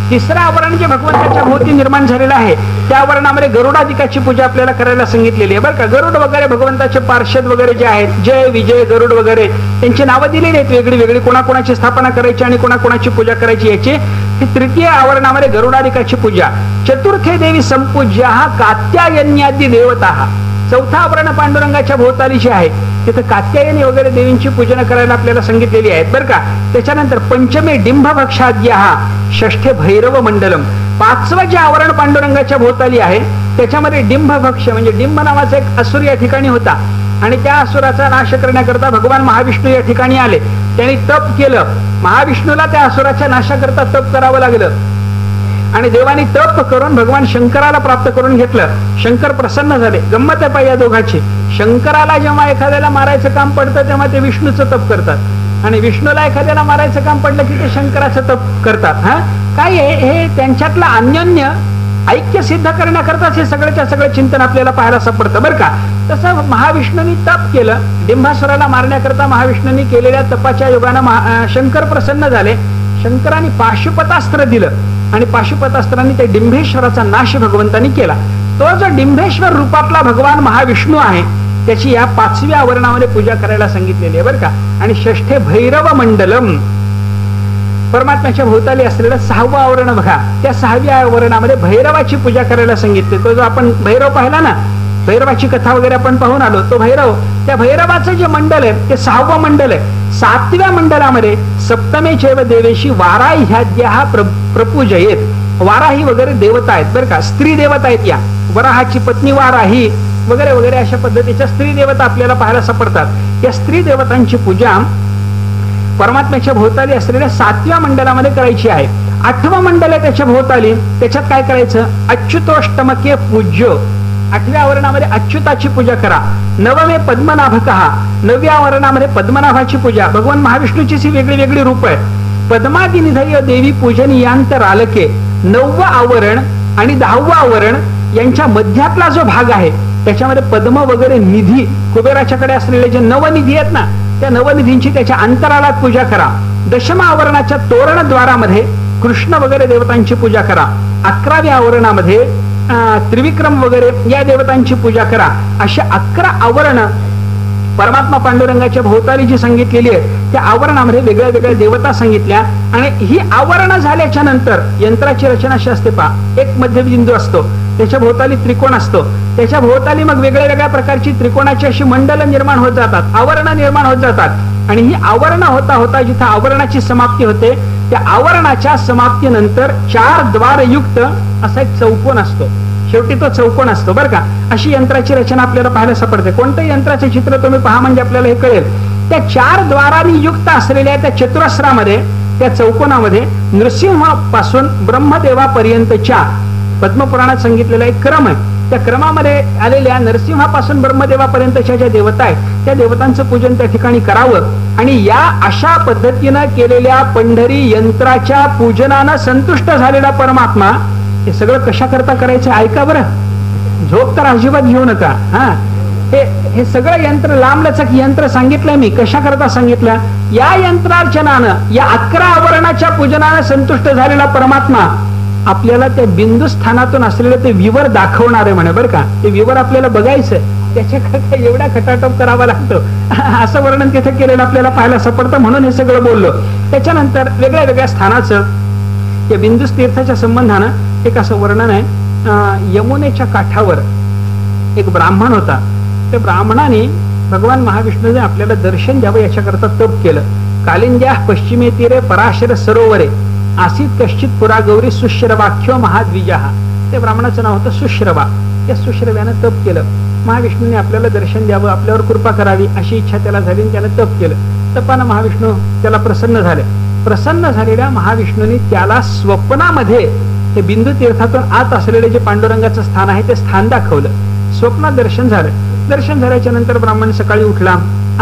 Speaker 1: तिसरं आवरण जे भगवंताच्या भोवती निर्माण झालेलं आहे त्या आवरणामध्ये गरुडादिकाची पूजा आपल्याला करायला सांगितलेली आहे बरं का. गरुड वगैरे भगवंताचे पार्षद वगैरे जे आहेत, जय विजय गरुड वगैरे, त्यांची नावं दिलेली आहेत वेगळी वेगळी, कोणाकोणाची स्थापना करायची आणि कोणाकोणाची पूजा करायची याची. ही तृतीय आवरणामध्ये गरुडादिकाची पूजा. चतुर्थे देवी संपूज्या कात्यायन्यादी देवता, चौथा आवरण पांडुरंगाच्या भोवतालीची आहे, तिथं कात्यायनी वगैरे देवींची पूजन करायला आपल्याला सांगितलेली आहेत बरं का. त्याच्यानंतर पंचमे डिंभभक्षाद्या, षष्ठे भैरव मंडलम, 5वं जे आवरण पांडुरंगाच्या भोवताली आहे त्याच्यामध्ये डिंभभक्ष म्हणजे डिंभ नावाचा एक असुर या ठिकाणी होता आणि त्या असुराचा नाश करण्याकरता भगवान महाविष्णू या ठिकाणी आले. त्यांनी तप केलं, महाविष्णूला त्या असुराच्या नाशाकरता तप करावं लागलं आणि देवानी तप करून भगवान शंकराला प्राप्त करून घेतलं. शंकर प्रसन्न झाले. गंमत आहे पाहिजे या दोघांची. शंकराला जेव्हा एखाद्याला मारायचं काम पडतं तेव्हा ते विष्णूचं तप करतात आणि विष्णूला एखाद्याला मारायचं काम पडलं की ते शंकराचं तप करतात. हा काय हे त्यांच्यातलं अन्योन्य ऐक्य सिद्ध करण्याकरताच हे सगळ्याच्या सगळं चिंतन आपल्याला पाहायला सापडतं बरं का. तसं महाविष्णूंनी तप केलं, डिंभासुराला मारण्याकरता महाविष्णूंनी केलेल्या तपाच्या योगानं शंकर प्रसन्न झाले. शंकराने पाशुपतास्त्र दिलं आणि पाशुपतास्त्रांनी त्या डिंभेश्वराचा नाश भगवंतांनी केला. तो जो डिंभेश्वर रूपातला भगवान महाविष्णू आहे त्याची या 5व्या आवरणामध्ये पूजा करायला सांगितलेली आहे बरं का. आणि षष्ठे भैरव मंडलम, परमात्म्याच्या भोवताली असलेलं 6वं आवरण बघा, त्या 6व्या आवरणामध्ये भैरवाची पूजा करायला सांगितले. तो जो आपण भैरव पाहिला ना, भैरवाची कथा वगैरे आपण पाहून आलो, तो भैरव, त्या भैरवाचं जे मंडल आहे ते 6वं मंडल आहे. 7व्या मंडलामध्ये सप्तमे चैव देवेशी वाराही ह्या प्रपूजयेत, वाराही वगैरे देवता आहेत बरं का, स्त्री देवता आहेत या, वराहाची पत्नी वाराही वगैरे वगैरे अशा पद्धतीच्या स्त्री देवता आपल्याला पाहायला सापडतात. या स्त्री देवतांची पूजा परमात्म्याच्या भोवताली असलेल्या 7व्या मंडलामध्ये करायची आहे. 8वं मंडल आहे त्याच्या भोवताली, त्याच्यात काय करायचं, अच्युतोष्टमके पूज्य, 8व्या आवरणामध्ये अच्युताची पूजा करा. 9मे पद्मनाभकहा, 9व्या आवरणामध्ये पद्मनाभाची पूजा, भगवान महाविष्णूची वेगळी वेगळी रूप आहे. पद्मादिनिधय देवी पूजनीयांतर आलके, 9वं आवरण आणि 10वं आवरण यांच्या मध्यातला जो भाग आहे त्याच्यामध्ये पद्म वगैरे निधी, कुबेराच्याकडे असलेले जे नवनिधी आहेत ना त्या नवनिधींची त्याच्या अंतराळात पूजा करा. 10व्या आवरणाच्या तोरणद्वारामध्ये कृष्ण वगैरे देवतांची पूजा करा. 11व्या आवरणामध्ये त्रिविक्रम वगैरे या देवतांची पूजा करा. अशी 11 आवरण परमात्मा पांडुरंगाच्या भोवताली जी सांगितलेली आहे त्या आवरणामध्ये वेगळ्या वेगळ्या देवता सांगितल्या. आणि ही आवरण झाल्याच्या नंतर यंत्राची रचना अशी असते पहा, एक मध्यबिंदू असतो, त्याच्या भोवताली त्रिकोण असतो, त्याच्या भोवताली मग वेगळ्या वेगळ्या प्रकारची त्रिकोणाची अशी मंडल निर्माण होत जातात, आवरण निर्माण होत जातात. आणि ही आवरण होता होता जिथं आवरणाची समाप्ती होते त्या आवरणाच्या समाप्तीनंतर 4 द्वारयुक्त असा एक चौकोन असतो, शेवटी तो चौकोन असतो बरं का. अशी यंत्राची रचना आपल्याला पाहायला सापडते. कोणतं यंत्राचे चित्र तुम्ही पहा म्हणजे आपल्याला हे कळेल. त्या 4 द्वारांनी युक्त असलेल्या त्या चतुरस्रामध्ये, त्या चौकोनामध्ये नृसिंहापासून ब्रह्मदेवापर्यंतच्या पद्मपुराणात सांगितलेला एक क्रम आहे. त्या क्रमामध्ये आलेल्या नरसिंहापासून ब्रह्मदेवापर्यंतच्या ज्या देवता आहेत त्या देवतांचं पूजन त्या ठिकाणी करावं. आणि या अशा पद्धतीनं केलेल्या पंढरी यंत्राच्या पूजनानं संतुष्ट झालेला परमात्मा हे सगळं कशा करता करायचं ऐका बरं, झोप तर अजिबात घेऊ नका. हा हे सगळं यंत्र, लांबलचक यंत्र सांगितलं मी, कशा करता सांगितलं, या यंत्रार्चनानं, या 11 आवरणाच्या पूजनानं संतुष्ट झालेला परमात्मा आपल्याला त्या बिंदू स्थानातून असलेलं ते विवर दाखवणार आहे म्हणे बरं का. ते विवर आपल्याला बघायचं, त्याच्याकरता एवढा खटाटोप करावा लागतो असं वर्णन तिथे केलेलं आपल्याला पाहायला सापडतं. म्हणून हे सगळं बोललो. त्याच्यानंतर वेगळ्या वेगळ्या स्थानाचं या बिंदू तीर्थाच्या संबंधानं एक असं वर्णन आहे. यमुनेच्या काठावर एक ब्राह्मण होता. त्या ब्राह्मणाने भगवान महाविष्णूने आपल्याला दर्शन द्यावं याच्याकरता तप केलं. कालिंद्या पश्चिमे तीरे पराशर सरोवरे आसीत कश्चित पुरा गौरी सुश्रवाख्यो महाद्विजा. त्या ब्राह्मणाचं नाव होतं सुश्रवा. त्या सुश्रव्यानं तप केलं. महाविष्णूने आपल्याला दर्शन द्यावं, आपल्यावर कृपा करावी अशी इच्छा त्याला झाली आणि त्यानं तप केलं. तपानं महाविष्णू त्याला प्रसन्न झाले. प्रसन्न झालेल्या महाविष्णूने त्याला स्वप्नामध्ये हे बिंदू तीर्थातून आत असलेले जे पांडुरंगाचं स्थान आहे ते स्थान दाखवलं. स्वप्नात दर्शन झालं. दर्शन झाल्याच्या नंतर ब्राह्मण सकाळी उठला.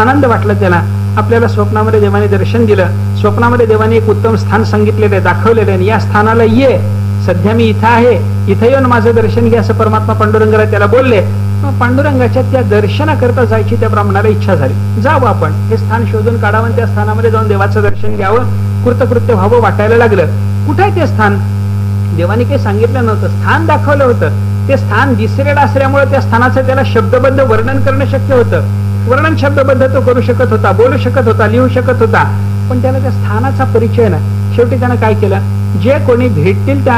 Speaker 1: आनंद वाटला त्याला. आपल्याला स्वप्नामध्ये देवाने दर्शन दिलं. स्वप्नामध्ये देवाने एक उत्तम स्थान सांगितलेलं आहे, दाखवलेलं आहे. या स्थानाला ये, सध्या मी इथं आहे, इथं येऊन माझं दर्शन घे असं परमात्मा पांडुरंगाला त्याला बोलले. मग पांडुरंगाच्या त्या दर्शनाकरता जायची त्या ब्राह्मणाला इच्छा झाली. जावं आपण हे स्थान शोधून काढावं, त्या स्थानामध्ये जाऊन देवाचं दर्शन घ्यावं, कृतकृत्य व्हावं वाटायला लागलं. कुठे आहे ते स्थान? देवाने काही सांगितलं नव्हतं, स्थान दाखवलं होतं. ते स्थान दिसलेलं असल्यामुळे त्या स्थानाचं त्याला शब्दबद्ध वर्णन करणं शक्य होतं. वर्णन शब्दबद्ध तो करू शकत होता, बोलू शकत होता, लिहू शकत होता, पण त्याला त्या स्थानाचा परिचय ना. शेवटी त्यानं काय केलं, जे कोणी भेटतील त्या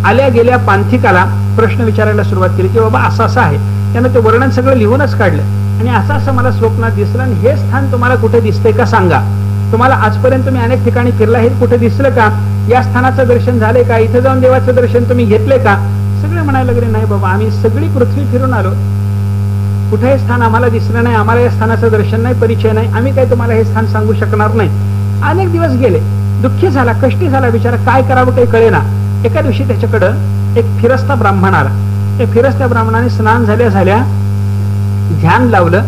Speaker 1: आल्या गेल्या पांथिकाला प्रश्न विचारायला सुरुवात केली की बाबा असं असं आहे. त्यानं ते वर्णन सगळं लिहूनच काढलं आणि असं असं मला स्वप्नात दिसलं आणि हे स्थान तुम्हाला कुठे दिसतंय का सांगा. तुम्हाला आजपर्यंत तुम्ही अनेक ठिकाणी फिरला, हे कुठे दिसलं का? या स्थानाचं दर्शन झाले का? इथं जाऊन देवाचं दर्शन तुम्ही घेतले का? सगळे म्हणायला लागले नाही बाबा, आम्ही सगळी पृथ्वी फिरून आलो, कुठेही स्थान आम्हाला दिसलं नाही, आम्हाला या स्थानाचं दर्शन नाही, परिचय नाही, आम्ही काय तुम्हाला हे स्थान सांगू शकणार नाही. अनेक दिवस गेले. दुःखी झाला, कष्टी झाला बिचारा. काय करावं काही कळेना. एका दिवशी त्याच्याकडं एक फिरस्ता ब्राह्मण आला. त्या फिरस्त्या ब्राह्मणाने स्नान झाल्या झाल्या ध्यान लावलं,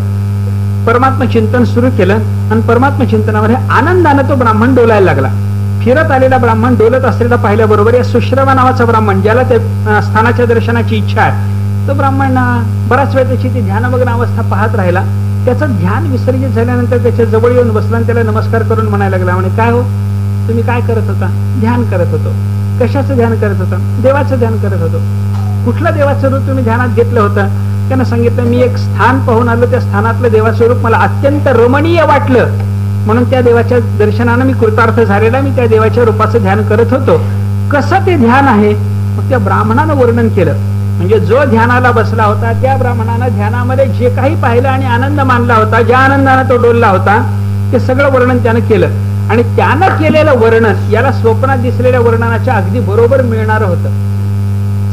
Speaker 1: परमात्मा चिंतन सुरू केलं आणि परमात्मा चिंतनामध्ये आनंदानं तो ब्राह्मण डोलायला लागला. फिरत आलेला ब्राह्मण डोलत असलेला पाहिल्याबरोबर या सुश्रवा नावाचा ब्राह्मण, ज्याला त्या स्थानाच्या दर्शनाची इच्छा आहे, तो ब्राह्मण बराच वेळ त्याची ती ध्यानमग्न अवस्था पाहत राहिला. त्याचं ध्यान विसर्जित झाल्यानंतर त्याच्या जवळ येऊन बसला आणि त्याला नमस्कार करून म्हणायला लागला, म्हणे काय हो तुम्ही काय करत होता? ध्यान करत होतो. कशाचं ध्यान करत होता? देवाचं ध्यान करत होतो. कुठलं देवाचं रूप तुम्ही ध्यानात घेतलं होतं? त्यानं सांगितलं, मी एक स्थान पाहून आलो, त्या स्थानातलं देवाचं रूप मला अत्यंत रमणीय वाटलं, म्हणून त्या देवाच्या दर्शनानं मी कृतार्थ झालेला, मी त्या देवाच्या रूपाचं ध्यान करत होतो. कसं ते ध्यान आहे? मग त्या ब्राह्मणानं वर्णन केलं. म्हणजे जो ध्यानाला बसला होता त्या ब्राह्मणानं ध्यानामध्ये जे काही पाहिलं आणि आनंद मानला होता, ज्या आनंदानं तो डोलला होता, ते सगळं वर्णन त्यानं केलं. आणि त्यानं केलेलं वर्णन याला स्वप्नात दिसलेल्या वर्णनाच्या अगदी बरोबर मिळणारं होतं.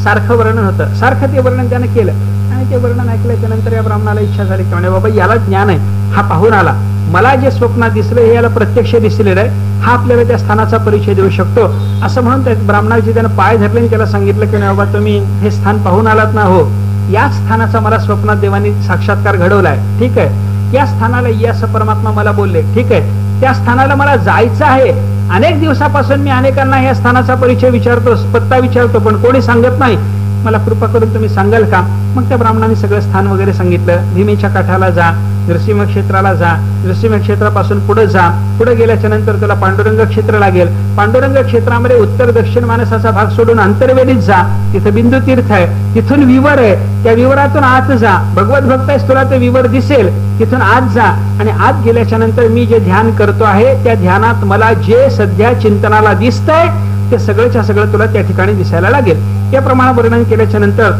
Speaker 1: सारखं वर्णन होतं, सारखं ते वर्णन त्यानं केलं. आणि ते वर्णन ऐकल्याच्या नंतर या ब्राह्मणाला इच्छा झाली की म्हणे बाबा याला ज्ञान आहे, हा पाहून आला, मला जे स्वप्नात दिसलं हे याला प्रत्यक्ष दिसलेलं आहे, हा आपल्याला त्या स्थानाचा परिचय देऊ शकतो. असं म्हणून त्या ब्राह्मणाची त्यानं पाय धरले आणि त्याला सांगितलं की बाबा तुम्ही हे स्थान पाहून आलात ना? हो, या स्थानाचा मला स्वप्नात देवानी साक्षात्कार घडवलाय. ठीक आहे, या स्थानाला ये असं परमात्मा मला बोलले. ठीक आहे, त्या स्थानाला मला जायचं आहे. अनेक दिवसापासून मी अनेकांना या स्थानाचा परिचय विचारतो, पत्ता विचारतो, पण कोणी सांगत नाही. मला कृपा करून तुम्ही सांगाल का? मग त्या ब्राह्मणाने सगळं स्थान वगैरे सांगितलं. भीमेच्या काठाला जा, नृसिंह क्षेत्राला जा, नृसिंह क्षेत्रापासून पुढे जा, पुढे गेल्याच्या नंतर त्याला पांडुरंग क्षेत्र लागेल. पांडुरंग क्षेत्रामध्ये उत्तर दक्षिण मानसाचा भाग सोडून अंतर्वेदीत जा, तिथं बिंदू तीर्थ आहे, तिथून विवर आहे, त्या विवरातून आत जा. भगवत भक्त आहेस तुला ते विवर दिसेल, तिथून आत जा. आणि आत गेल्याच्या नंतर मी जे ध्यान करतो आहे त्या ध्यानात मला जे सध्या चिंतनाला दिसतंय ते सगळंच्या सगळं तुला त्या ठिकाणी दिसायला लागेल. याप्रमाणे वर्णन केल्याच्या नंतर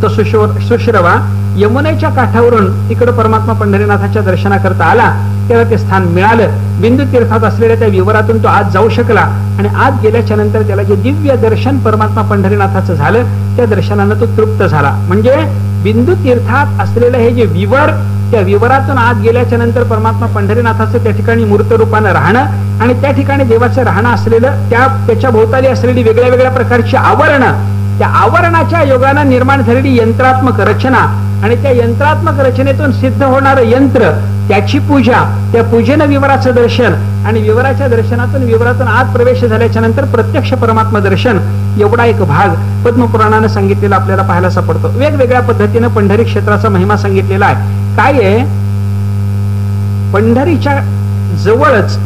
Speaker 1: तो सुश्रवा यमुनेच्या काठावरून तिकडे परमात्मा पंढरीनाथाच्या दर्शनाकरता आला. त्याला ते स्थान मिळालं. बिंदू तीर्थात असलेल्या त्या विवरातून तो आत जाऊ शकला आणि आत गेल्याच्या नंतर त्याला जे दिव्य दर्शन परमात्मा पंढरीनाथाचं झालं त्या दर्शनानं तो तृप्त झाला. म्हणजे बिंदू तीर्थात असलेलं हे जे विवर, त्या विवरातून आत गेल्याच्या नंतर परमात्मा पंढरीनाथाचं त्या ठिकाणी मूर्त रूपानं राहणं आणि त्या ठिकाणी देवाचं राहणं असलेलं, त्याच्या भोवताली असलेली वेगळ्या वेगळ्या प्रकारची आवरणं, त्या आवरणाच्या योगानं निर्माण झालेली यंत्रात्मक रचना आणि त्या यंत्रात्मक रचनेतून सिद्ध होणारं यंत्र, त्याची पूजा, त्या पूजेनं विवराचं दर्शन आणि विवराच्या दर्शनातून विवरातून आत प्रवेश झाल्याच्या नंतर प्रत्यक्ष परमात्मा दर्शन, एवढा एक भाग पद्मपुराणानं सांगितलेला आपल्याला पाहायला सापडतो. वेगवेगळ्या पद्धतीनं पंढरी क्षेत्राचा महिमा सांगितलेला आहे. काय आहे, पंढरीच्या जवळच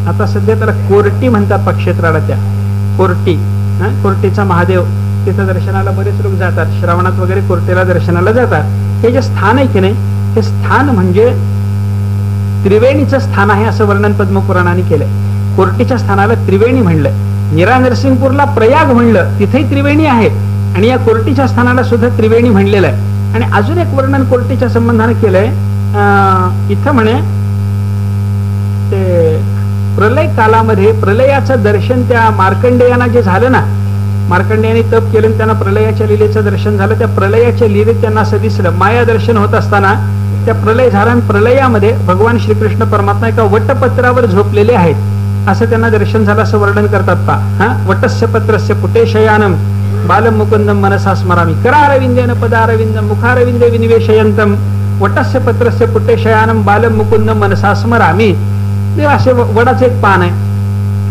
Speaker 1: आता सध्या त्याला कोर्टी म्हणतात क्षेत्राला, त्या कोर्टी, कोर्टीचा महादेव, तिथं दर्शनाला बरेच लोक जातात. श्रावणात वगैरे कोर्टेला दर्शनाला जातात. हे जे स्थान आहे की नाही, हे स्थान म्हणजे त्रिवेणीचं स्थान आहे असं वर्णन पद्मपुराणाने केलंय. कोर्टीच्या स्थानाला त्रिवेणी म्हणलंय. नीरा नरसिंगपूरला प्रयाग म्हणलं तिथेही त्रिवेणी आहे आणि या कोर्टीच्या स्थानाला सुद्धा त्रिवेणी म्हणलेलं आहे. आणि अजून एक वर्णन कोर्टीच्या संबंधाने केलंय. इथं म्हणे ते प्रलय कालामध्ये प्रलयाचं दर्शन त्या मार्कंडेयांना जे झालं ना, मार्कंडेयांनी तप केलं त्यांना प्रलयाच्या लीलेचं दर्शन झालं. त्या प्रलयाच्या लीलेत त्यांना असं दिसलं, माया दर्शन होत असताना त्या प्रलय झाला आणि प्रलयामध्ये भगवान श्रीकृष्ण परमात्मा एका वटपत्रावर झोपलेले आहेत असं त्यांना दर्शन झालं असं वर्णन करतात पा. वटस्य पत्रस्य पुटे शयानम बालम मुकुंदम मनसा स्मरामी करारविंदेन पदारविंदम मुखारविंदे विनिवेशयंतम वटस्य पत्रस्य पुटे शयानम बालम मुकुंदम मनसा स्मरामी. ते असे वडाचे एक पान आहे,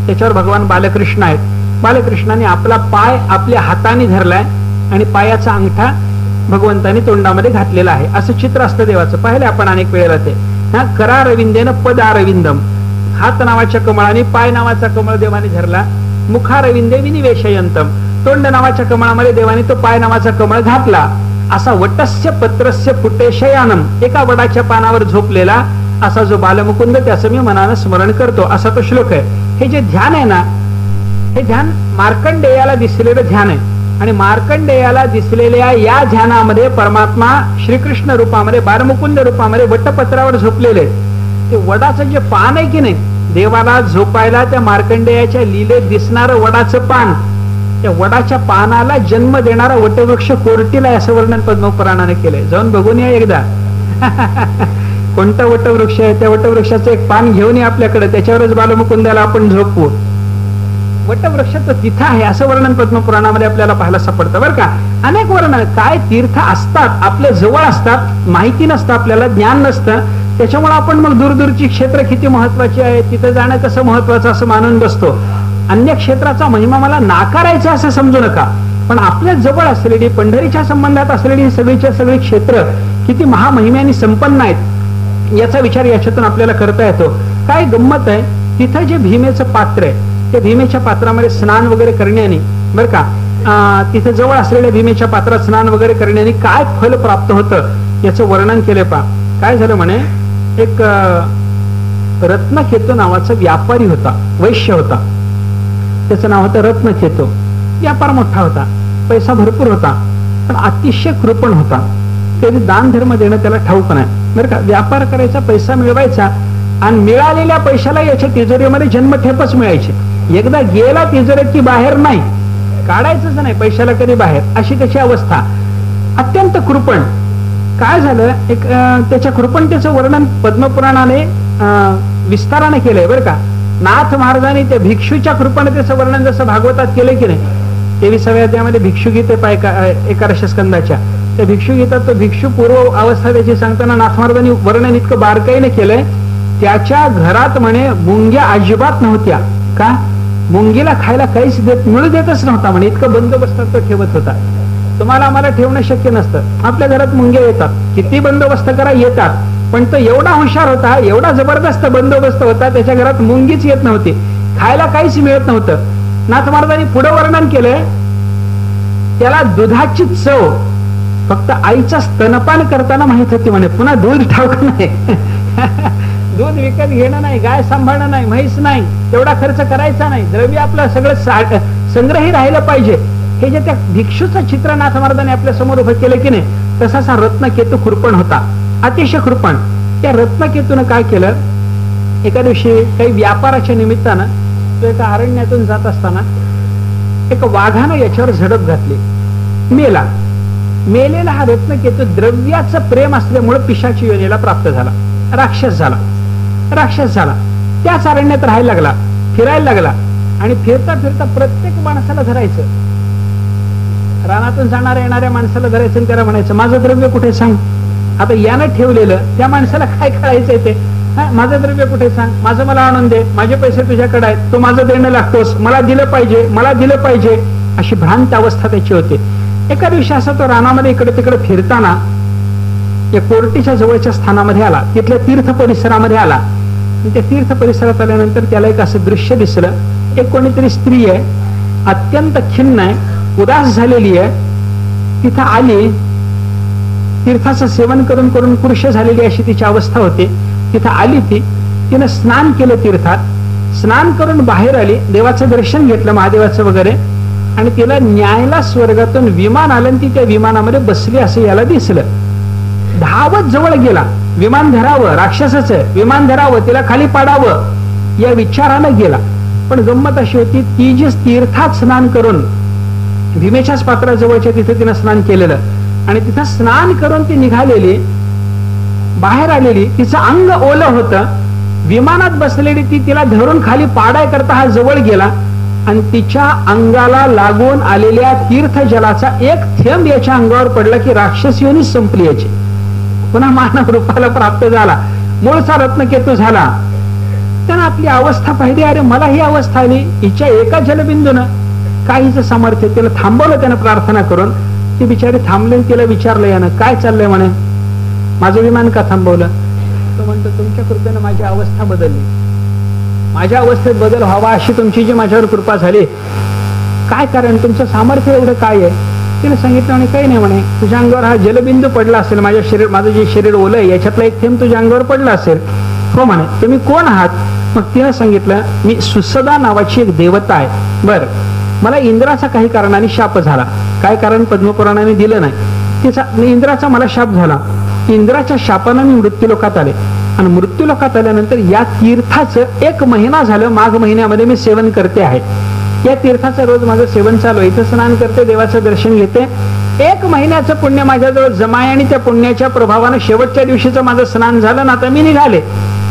Speaker 1: त्याच्यावर भगवान बालकृष्ण आहेत. बालकृष्णाने आपला पाय आपल्या हाताने धरलाय आणि पायाचा अंगठा भगवंतानी तोंडामध्ये घातलेला आहे असं चित्र असतं देवाचं. पाहिले आपण अनेक वेळेला ते. करारविंदेन पदारविंदम, हात नावाच्या कमळाने पाय नावाचा कमळ देवाने धरला. मुखारविंदे विनिवेशयंतम, तोंड नावाच्या कमळामध्ये देवाने तो पाय नावाचा कमळ घातला. असा वटस्य पत्रस्य फुटे शयानम, एका वडाच्या पानावर झोपलेला असा जो बालमुकुंद त्याचं मी मनानं स्मरण करतो असा तो श्लोक आहे. हे जे ध्यान आहे ना, हे ध्यान मार्कंडेयाला दिसलेलं ध्यान आहे आणि मार्कंडेयाला दिसलेल्या या ध्यानामध्ये परमात्मा श्रीकृष्ण रूपामध्ये बालमुकुंद रूपामध्ये वटपत्रावर झोपलेले. ते वडाचं जे पान आहे की नाही, देवाला झोपायला त्या मार्कंडेयाच्या लीलेत दिसणारं वडाचं पान, त्या वडाच्या पानाला जन्म देणारा वटवृक्ष कोर्टीला असं वर्णन पद्मपुराणाने केलंय. जाऊन बघून या एकदा कोणता वटवृक्ष आहे, त्या वटवृक्षाचं एक पान घेऊन या आपल्याकडे, त्याच्यावरच बालमुकुंदाला आपण झोपू. वटवृक्ष तर तिथं आहे असं वर्णन पद्मपुराणामध्ये आपल्याला पाहायला सापडतं बरं का. अनेक वर्णन, काय तीर्थ असतात आपल्या जवळ असतात, माहिती नसतं आपल्याला, ज्ञान नसतं, त्याच्यामुळे आपण मग दूरदूरची क्षेत्र किती महत्वाची आहे तिथं जाणं कसं महत्वाचं असं मानून बसतो. अन्य क्षेत्राचा महिमा मला नाकारायचा असं समजू नका, पण आपल्या जवळ असलेली पंढरीच्या संबंधात असलेली सगळीच्या सगळी क्षेत्र किती महामहिम्याने संपन्न आहेत याचा विचार याच्यातून आपल्याला करता येतो. काय गंमत आहे, तिथं जे भीमेचं पात्र आहे त्या भीमेच्या पात्रामध्ये स्नान वगैरे करण्याने बरं का, तिथे जवळ असलेल्या भीमेच्या पात्रात स्नान वगैरे करण्याने काय फल प्राप्त होतं याचं वर्णन केले पा. काय झालं म्हणे, एक रत्नकेतू नावाचा व्यापारी होता, वैश्य होता, त्याचं नाव होतं रत्नकेतू. व्यापार मोठा होता, पैसा भरपूर होता, पण अतिशय कृपण होता. त्याने दान धर्म देणं त्याला ठाऊक नाही बरं का. व्यापार करायचा, पैसा मिळवायचा आणि मिळालेल्या पैशाला याच्या तिजोरीमध्ये जन्मठेपच मिळायची. एकदा गेला तिजोरीत की बाहेर नाही काढायचंच नाही पैशाला कधी बाहेर, अशी त्याची अवस्था. अत्यंत कृपण. काय झालं, एक त्याच्या कृपणतेचं वर्णन पद्मपुराणाने विस्ताराने केलंय बरं का. नाथ महाराजांनी त्या भिक्षूच्या कृपणतेचं वर्णन जसं भागवतात केलंय की नाही, 23व्या अध्यायामध्ये भिक्षुगीते पाय 11 स्कंदाच्या त्या भिक्षुगीतात तो भिक्षू पूर्व अवस्था त्याची सांगताना नाथ महाराजांनी वर्णन इतकं बारकाईने केलंय. त्याच्या घरात म्हणे मुंग्या अजिबात नव्हत्या. का? मुंगीला खायला काहीच मिळू देतच नव्हता म्हणे, इतकं बंदोबस्तात तो ठेवत होता. तुम्हाला आम्हाला ठेवणं शक्य नसतं, आपल्या घरात मुंग्या येतात, किती बंदोबस्त करा येतात, पण तो एवढा हुशार होता, एवढा जबरदस्त बंदोबस्त होता, त्याच्या घरात मुंगीच येत नव्हती, खायला काहीच मिळत नव्हतं. नाथ महाराजांनी पुढे वर्णन केलंय, त्याला दुधाची चव फक्त आईचा स्तनपान करताना माहित होती म्हणे, पुन्हा दूध ठाऊक नाही. दूध विकत घेणं नाही, गाय सांभाळणं नाही, म्हैस नाही, तेवढा खर्च करायचा नाही, द्रव्य आपलं सगळं संग्रही राहिलं पाहिजे. हे जे त्या भिक्षूचं चित्र नाथ महाराजांनी आपल्या समोर उभं केलं की नाही, तसाच हा रत्नकेतू खुरपण होता, अतिशय खुरपण. त्या रत्नकेतून काय केलं, एका दिवशी काही व्यापाराच्या निमित्तानं तो एका अरण्यातून जात असताना एका वाघानं याच्यावर झडप घातली, मेला. मेलेला हा रत्नकेतू द्रव्याचं प्रेम असल्यामुळे पिशाची योनीला प्राप्त झाला, राक्षस झाला. त्याच अरण्यात राहायला लागला, फिरायला लागला आणि फिरता फिरता प्रत्येक माणसाला धरायचं, रानातून जाणाऱ्या येणाऱ्या माणसाला धरायचं आणि त्याला म्हणायचं माझं द्रव्य कुठे सांग. आता यानं ठेवलेलं त्या माणसाला काय कळायचंय ते, माझं द्रव्य कुठे सांग, माझं मला आणून दे, माझे पैसे तुझ्याकडे आहेत, तो माझं देणं लागतोस, मला दिलं पाहिजे, अशी भ्रांत अवस्था त्याची होती. एका दिवशी असा तो रानामध्ये इकडे तिकडे फिरताना या कोर्टीच्या जवळच्या स्थानामध्ये आला, तिथल्या तीर्थ परिसरामध्ये आला. त्या तीर्थ परिसरात आल्यानंतर त्याला एक असं दृश्य दिसलं, एक कोणीतरी स्त्री आहे, अत्यंत खिन्न आहे, उदास झालेली आहे, तिथं आली, तीर्थाचं सेवन करून करून कृश झालेली अशी तिची अवस्था होती. तिथं आली, तिनं स्नान केलं तीर्थात स्नान करून बाहेर आली, देवाचं दर्शन घेतलं महादेवाचं वगैरे, आणि तिला न्यायला स्वर्गातून विमान आलं आणि ती त्या विमानामध्ये बसली असं याला दिसलं. धावत जवळ गेला, विमान धरावं, राक्षसाचं विमान धरावं, तिला खाली पाडावं या विचारानं गेला. पण गंमत अशी होती, ती जी तीर्थात स्नान करून भीमेच्याच पात्राजवळच्या तिथे तिनं स्नान केलेलं, आणि तिथं स्नान करून ती निघालेली, बाहेर आलेली, तिचं अंग ओलं होतं. विमानात बसलेली ती तिला धरून खाली पाडाय करता हा जवळ गेला, आणि तिच्या अंगाला लागून आलेल्या तीर्थ जलाचा एक थेंब याच्या अंगावर पडला की राक्षस योनी संपली याची. पुन्हा मानव रूपाला प्राप्त झाला, मूळचा रत्नकेतू झाला. त्यानं आपली अवस्था पाहिली, अरे मला ही अवस्था आली, हिच्या एका जलबिंदूनं काहीच सामर्थ्य. तिला थांबवलं त्यानं प्रार्थना करून. ती बिचारी थांबले, तिला विचारलं यानं काय चाललंय म्हणे, माझं विमान का थांबवलं. तो म्हणतो तुमच्या कृपेनं माझी अवस्था बदलली, माझ्या अवस्थेत बदल व्हावा अशी तुमची जी माझ्यावर कृपा झाली, काय कारण, तुमचं सामर्थ्य एवढं काय आहे. तिने सांगितलं म्हणे काही नाही म्हणे, तुझ्या अंगावर हा जलबिंदू पडला असेल, माझं जे शरीर ओलं आहे याच्यातला एक थेंब तुझ्या अंगावर पडला असेल. हो म्हणे, तुम्ही कोण आहात. मग तिने सांगितलं मी सुसदा नावाची एक देवता आहे. बर, मला इंद्राचा काही कारणाने शाप झाला, काय कारण पद्मपुराणाने दिलं नाही. तिचा इंद्राचा मला शाप झाला. इंद्राच्या शापानं मी मृत्यूलोकात आले, आणि मृत्यूलोकात आल्यानंतर या तीर्थाचं 1 महिना झालं, माघ महिन्यामध्ये मी सेवन करते आहे. या तीर्थाचं रोज माझं सेवन चालू आहे, इथं स्नान करते, देवाचं दर्शन घेते. 1 महिन्याचं पुण्य माझ्याजवळ जमा आहे, आणि त्या पुण्याच्या प्रभावानं शेवटच्या दिवशीचं माझं स्नान झालं ना, आता मी निघाले,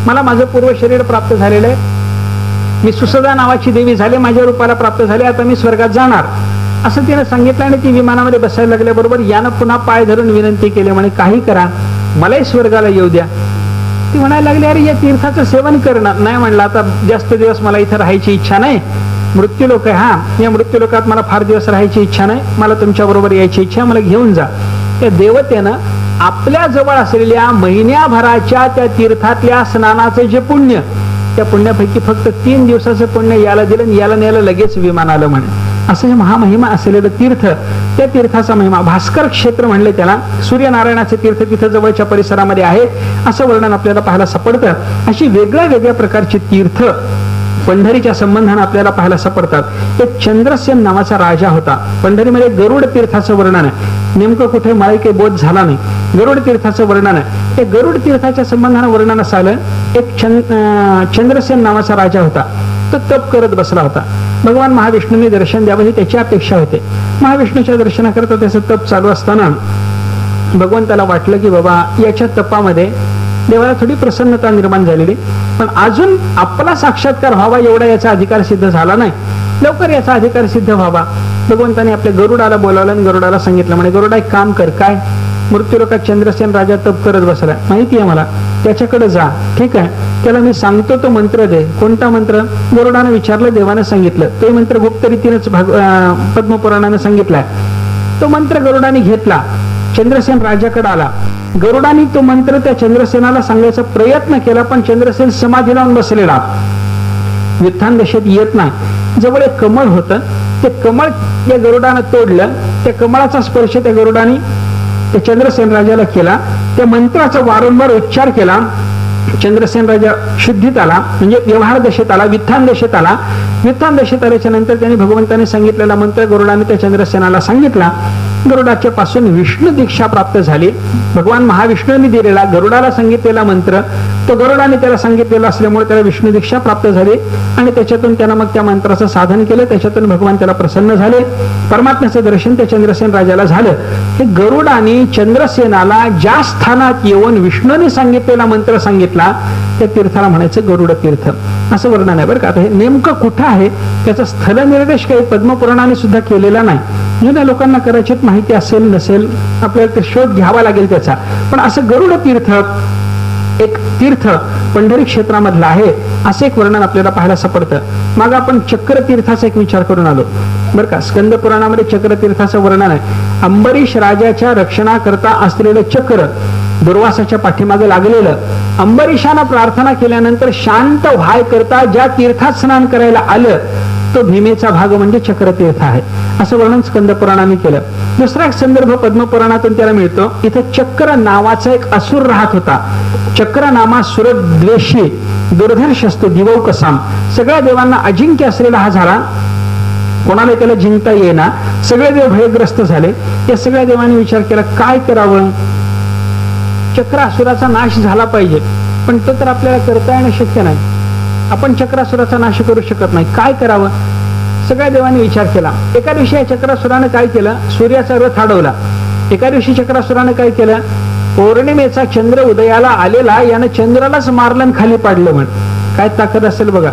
Speaker 1: मला माझं पूर्व शरीर प्राप्त झालेलं आहे, मी सुसदा नावाची देवी झाले, माझ्या रूपाला प्राप्त झाले, आता मी स्वर्गात जाणार असं तिने सांगितलं. आणि ती विमानामध्ये बसायला लागल्याबरोबर यानं पुन्हा पाय धरून विनंती केली, म्हणे काही करा, मलाही स्वर्गाला येऊ द्या. ती म्हणायला लागली अरे या तीर्थाचं सेवन करणार नाही. म्हणलं आता जास्त दिवस मला इथं राहायची इच्छा नाही, मृत्यूलोक आहे, हा या मृत्यूलोकात मला फार दिवस राहायची इच्छा नाही, मला तुमच्या बरोबर यायची इच्छा, मला घेऊन जा. त्या देवतेनं आपल्या जवळ असलेल्या महिन्याभराच्या त्या तीर्थातल्या स्नानाचं जे पुण्य, त्या पुण्यापैकी फक्त 3 दिवसाचं पुण्य याला दिलं, आणि याला न्यायला लगेच विमान आलं म्हणे. असं हे महामहिमा असलेलं तीर्थ, त्या तीर्थाचा महिमा भास्कर क्षेत्र म्हणले त्याला, सूर्यनारायणाचे तीर्थ तिथं जवळच्या परिसरामध्ये आहे असं वर्णन आपल्याला पाहायला सापडतं. अशी वेगळ्या वेगळ्या प्रकारची तीर्थ पंढरीच्या संबंधाने आपल्याला पाहायला सापडतात. एक चंद्रसेन नावाचा राजा होता. पंढरीमध्ये गरुड तीर्थाचं वर्णन आहे, नेमकं कुठे मला काही बोध झाला नाही. गरुड तीर्थाचं वर्णन आहे, ते गरुड तीर्थाच्या संबंधाने वर्णन असं आलं, एक चंद्रसेन नावाचा राजा होता, तो तप करत बसला होता. भगवान महाविष्णूंनी दर्शन द्यावं ही त्याची अपेक्षा होते. महाविष्णूच्या दर्शनाकरता त्याचं तप चालू असताना भगवंताला वाटलं की बाबा याच्या तपामध्ये देवाला थोडी प्रसन्नता निर्माण झालेली, पण अजून आपला साक्षात्कार व्हावा एवढा याचा अधिकार सिद्ध झाला नाही, लवकर याचा अधिकार सिद्ध व्हावा. भगवंताने आपल्या गरुडाला बोलावलं आणि गरुडाला सांगितलं, म्हणे गरुडा एक काम कर, काय, मृत्यूलोकात चंद्रसेन राजा तप करत बसला, माहिती आहे मला, त्याच्याकडे जा, ठीक आहे, त्याला मी सांगतो तो मंत्र दे. कोणता मंत्र, गरुडाने विचारलं, देवाने सांगितलं, तो मंत्र गुप्त रीतीनेच पद्मपुराणाने सांगितलाय. तो मंत्र गरुडाने घेतला, चंद्रसेन राजाकडे आला. गरुडाने तो मंत्र त्या चंद्रसेनाला सांगायचा प्रयत्न केला, पण चंद्रसेन समाधी लावून बसलेला, व्युत्थान दशेत येत नाही. जवळ एक कमळ होतं, ते कमळ या गरुडानं तोडलं, त्या कमळाचा स्पर्श त्या गरुडाने त्या चंद्रसेन राजाला केला, त्या मंत्राचा वारंवार उच्चार केला. चंद्रसेन राजा शुद्धीत आला, म्हणजे व्यवहार दशेत आला, व्युत्थान दशेत आला. व्युत्थान दशेत आल्याच्या नंतर त्यांनी भगवंताने सांगितलेला मंत्र गरुडाने त्या चंद्रसेनाला सांगितला. गरुडाच्या पासून विष्णू दीक्षा प्राप्त झाली. भगवान महाविष्णूंनी दिलेला गरुडाला सांगितलेला मंत्र तो गरुडाने त्याला सांगितलेला असल्यामुळे त्याला विष्णू दीक्षा प्राप्त झाली, आणि त्याच्यातून त्यानं मग त्या मंत्राचं साधन केलं. त्याच्यातून भगवान त्याला प्रसन्न झाले, परमात्म्याचं दर्शन त्या चंद्रसेन राजाला झालं. हे गरुडाने चंद्रसेनाला ज्या स्थानात येऊन विष्णूने सांगितलेला मंत्र सांगितला त्या तीर्थाला म्हणायचं गरुड तीर्थ असं वर्णन आहे बरं का. आता हे नेमकं कुठं आहे त्याचा स्थलनिर्देश काही पद्मपुराणाने सुद्धा केलेला नाही. जुन्या लोकांना कदाचित माहिती असेल नसेल, आपल्याला ते शोध घ्यावा लागेल त्याचा. पण असं गरुड तीर्थ एक तीर्थ पंढरी क्षेत्रामधलं आहे असं एक वर्णन आपल्याला पाहायला सापडतं. मग आपण चक्र तीर्थाचा एक विचार करून आलो बरं का. स्कंद पुराणामध्ये चक्र तीर्थाचं वर्णन आहे. अंबरीश राजाच्या रक्षणाकरता असलेलं चक्र दुर्वासाच्या पाठीमागे लागलेलं
Speaker 2: अंबरीशानं प्रार्थना केल्यानंतर शांत व्हाय करता ज्या तीर्थात स्नान करायला आलं तो भीमेचा भाग म्हणजे चक्रतीर्थ आहे, असं वर्णन स्कंद पुराणाने केलं. दुसरा एक संदर्भ पद्मपुराणातून त्याला मिळतो. इथं चक्र नावाचा एक असुर राहत होता. चक्र नामा सुरद्वेषी दुर्धर्ष असतो दिवौकसाम, सगळ्या देवांना अजिंक्य असलेला हा झाला. कोणाला त्याला जिंकता येईना, सगळे देव भयग्रस्त झाले. या सगळ्या देवांनी विचार केला काय करावं. चक्रासुराचा नाश झाला पाहिजे, पण तो तर आपल्याला करता येणं शक्य नाही. आपण चक्रासुराचा नाश करू शकत नाही, काय करावं. सगळ्या देवांनी विचार केला. एका दिवशी या चक्रासुराने काय केलं, सूर्याचा रथ अडवला. एका दिवशी चक्रासुराने काय केलं, पौर्णिमेचा चंद्र उदयाला आलेला यानं चंद्रालाच मारलं आणि खाली पाडलं. म्हण काय ताकद असेल बघा.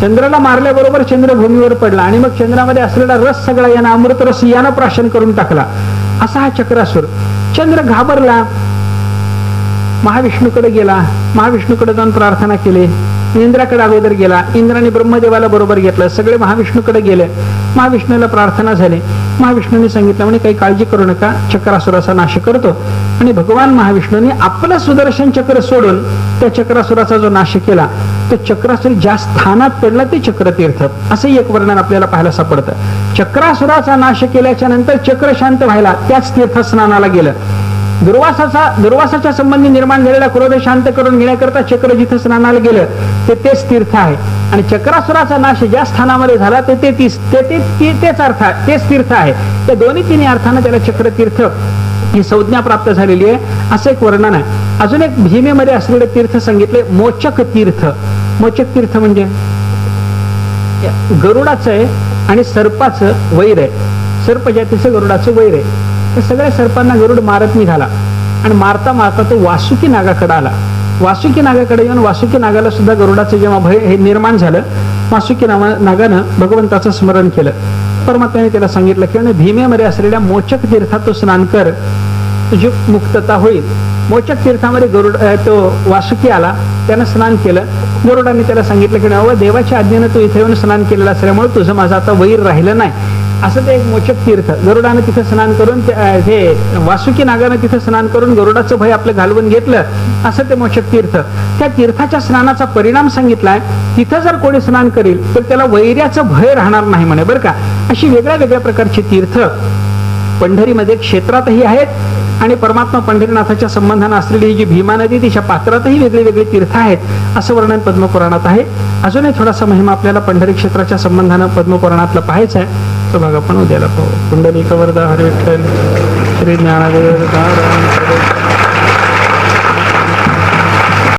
Speaker 2: चंद्राला मारल्याबरोबर चंद्र भूमीवर पडला आणि मग चंद्रामध्ये असलेला रस सगळा यानं अमृत रस यानं प्राशन करून टाकला. असा हा चक्रासुर. चंद्र घाबरला, महाविष्णूकडे गेला. महाविष्णूकडे जाऊन प्रार्थना केली. इंद्राकडे अगोदर गेला. इंद्राने ब्रह्मदेवाला बरोबर घेतलं. सगळे महाविष्णूकडे गेले. महाविष्णूला प्रार्थना झाली. महाविष्णूने सांगितलं म्हणे काही काळजी करू नका, चक्रासुराचा नाश करतो. आणि भगवान महाविष्णूने आपलं सुदर्शन चक्र सोडून त्या चक्रासुराचा जो नाश केला, तो चक्रासुर ज्या स्थानात पडला ते चक्रतीर्थ, असं एक वर्णन आपल्याला पाहायला सापडतं. चक्रासुराचा नाश केल्याच्या नंतर चक्र शांत व्हायला त्याच तीर्थस्नानाला गेलं. दुर्वासाच्या संबंधी निर्माण झालेला क्रोध शांत करून घेण्याकरता चक्र जिथं स्नानाला गेलं तेच तीर्थ आहे. आणि चक्रासुराचा नाश ज्या स्थानामध्ये झाला तेच अर्थ तेच तीर्थ आहे. त्या दोन्ही तिन्ही अर्थानं त्याला चक्रतीर्थ ही संज्ञा प्राप्त झालेली आहे, असं एक वर्णन आहे. अजून एक भीमेमध्ये असलेले तीर्थ सांगितले मोचक तीर्थ. मोचक तीर्थ म्हणजे गरुडाचं आहे आणि सर्पाचं वैर आहे. सर्प जातीचं गरुडाचं वैर आहे. त्या सगळ्या सर्पांना गरुड मारत निघाला आणि मारता मारता तो वासुकी नागाकडे आला. वासुकी नागाकडे येऊन वासुकी नागाला सुद्धा गरुडाचं जेव्हा भय हे निर्माण झालं, वासुकी नागानं भगवंताचं स्मरण केलं. परमात्म्याने त्याला सांगितलं की भीमेमध्ये असलेल्या मोचक तीर्थात तो स्नान कर, तुझी मुक्तता होईल. मोचक तीर्थामध्ये गरुड तो वासुकी आला, त्यानं स्नान केलं. गरुडाने त्याला सांगितलं की बाबा देवाच्या आज्ञेनं तू इथे येऊन स्नान केलेलं असल्यामुळे तुझं माझं आता वैर राहिलं नाही. असं ते एक मोचक तीर्थ. गरुडानं तिथं स्नान करून हे वासुकी नागानं तिथं स्नान करून गरुडाचं भय आपलं घालवून घेतलं, असं ते मोचक तीर्थ. त्या तीर्थाच्या स्नानाचा परिणाम सांगितलाय. तिथं जर कोणी स्नान करेल तर त्याला वैर्याचं भय राहणार नाही म्हणे बरं का. अशी वेगळ्या वेगळ्या प्रकारची तीर्थ पंढरीमध्ये क्षेत्रातही आहेत आणि परमात्मा पंढरीनाथाच्या संबंधानं असलेली ही जी भीमा नदी तिच्या पात्रातही वेगळी वेगळी तीर्थ आहेत, असं वर्णन पद्मपुराणात आहे. अजूनही थोडासा महिमा आपल्याला पंढरी क्षेत्राच्या संबंधानं पद्मपुराणातला पाहायचा आहे, तो भाग आपण उद्याला पाहू. पुंडलिक वरदा हरी विठ्ठल श्री ज्ञानदेव